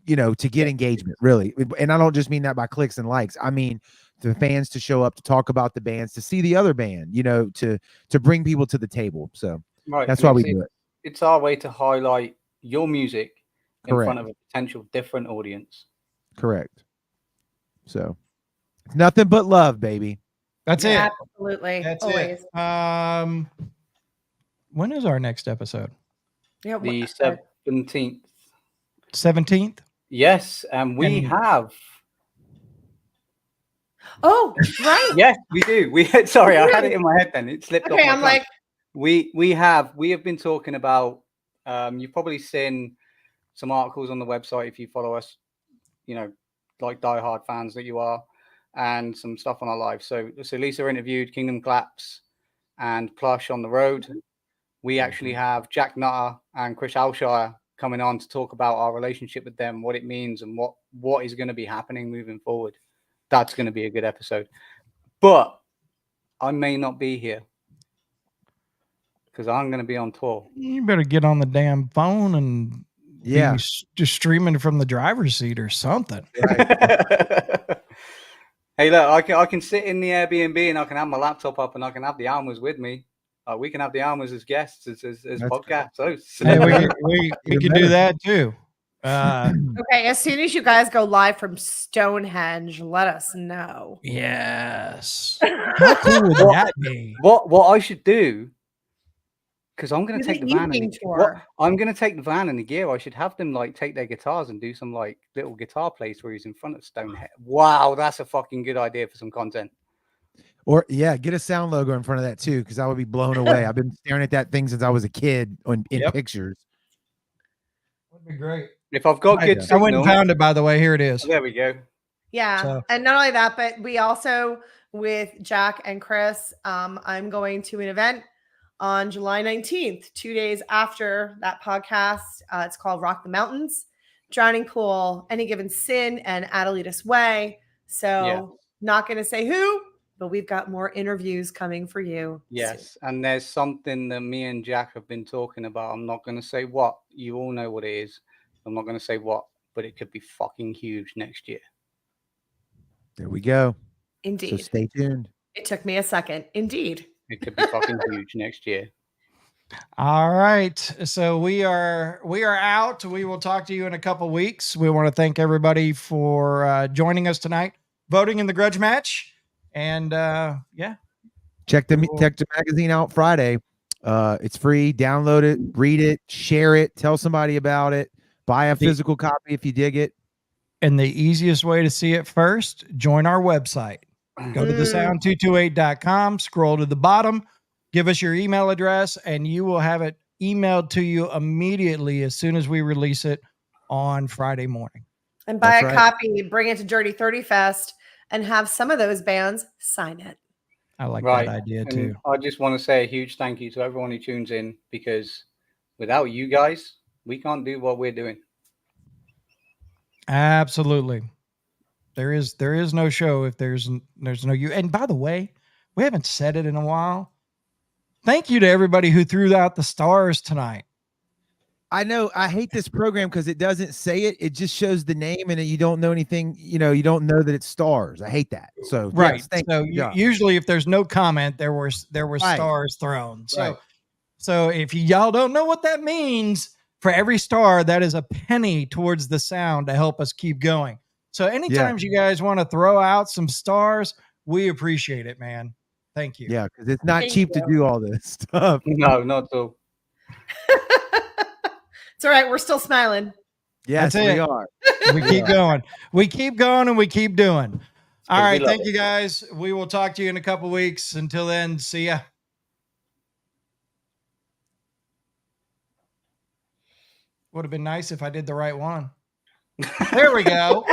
to get engagement, really. And I don't just mean that by clicks and likes. I mean the fans to show up to talk about the bands, to see the other band, to bring people to the table. So Right, that's and why we do it. It's our way to highlight your music in Correct. front of a potential different audience. Correct. So it's nothing but love, baby. That's it. Absolutely. That's Always. it. When is our next episode? Yeah, The 17th. 17th? Yes, and we And- have. Oh, right. Yes, we do. Sorry, I had it in my head then. It slipped off. Okay, my I'm tongue. like, we have been talking about. You've probably seen some articles on the website if you follow us, like diehard fans that you are, and some stuff on our live. So Lisa interviewed Kingdom Claps and Plush on the road. We actually have Jack Nutter and Chris Alshire coming on to talk about our relationship with them, what it means, and what is going to be happening moving forward. That's going to be a good episode. But I may not be here because I'm going to be on tour. You better get on the damn phone and Yeah. be just streaming from the driver's seat or something. Hey, look, I can sit in the Airbnb and I can have my laptop up and I can have the Almas with me. We can have the Almas as guests, as podcast hosts. Hey, we can do that too. okay, as soon as you guys go live from Stonehenge, let us know. Yes. How cool would that be? What I should do, because I'm going to Do take the the van. evening And, tour. I'm going to take the van and the gear. I should have them take their guitars and do some little guitar playthroughs in front of Stonehenge. Wow, that's a fucking good idea for some content. Or get a sound logo in front of that too, because I would be blown away. I've been staring at that thing since I was a kid in pictures. Would be great. If I've got good I went and signal, found it, by the way. Here it is. there we go. Yeah. So- And not only that, but we also, with Jack and Chris, I'm going to an event on July 19th, 2 days after that podcast. It's called Rock the Mountains, Drowning Pool, Any Given Sin, and Adelita's Way. So not going to say who, but we've got more interviews coming for you. Yes, and there's something that me and Jack have been talking about. I'm not going to say what. You all know what it is. I'm not going to say what, but it could be fucking huge next year. There we go. Indeed. So stay tuned. It took me a second. Indeed. It could be fucking huge next year. All right. So we are out. We will talk to you in a couple weeks. We want to thank everybody for joining us tonight, voting in the Grudge Match. And Check the magazine out Friday. It's free. Download it, read it, share it, tell somebody about it, buy a physical copy if you dig it. And the easiest way to see it first, join our website. Go to thesound228.com, scroll to the bottom, give us your email address, and you will have it emailed to you immediately as soon as we release it on Friday morning. And buy That's a right. copy, bring it to Dirty 30 Fest, and have some of those bands sign it. I like Right. that idea And too. I just want to say a huge thank you to everyone who tunes in, because without you guys, we can't do what we're doing. Absolutely. There is no show if there's no you. And by the way, we haven't said it in a while. Thank you to everybody who threw out the stars tonight. I know I hate this program because it doesn't say it. It just shows the name and you don't know anything. You don't know that it's stars. I hate that. So Right. yes, thank So you. Yeah. usually if there's no comment, there were Right. stars thrown. So Right. so if y'all don't know what that means, for every star, that is a penny towards the sound to help us keep going. So anytime you guys want to throw out some stars, we appreciate it, man. Thank you. Yeah, because it's not Thank cheap to you. do all this stuff. No, not at all. It's all right. We're still smiling. Yes, That's we it. are. We keep going. We keep going and we keep doing. All right. love Thank it. you guys. We will talk to you in a couple weeks. Until then, see ya. Would have been nice if I did the right one. There we go.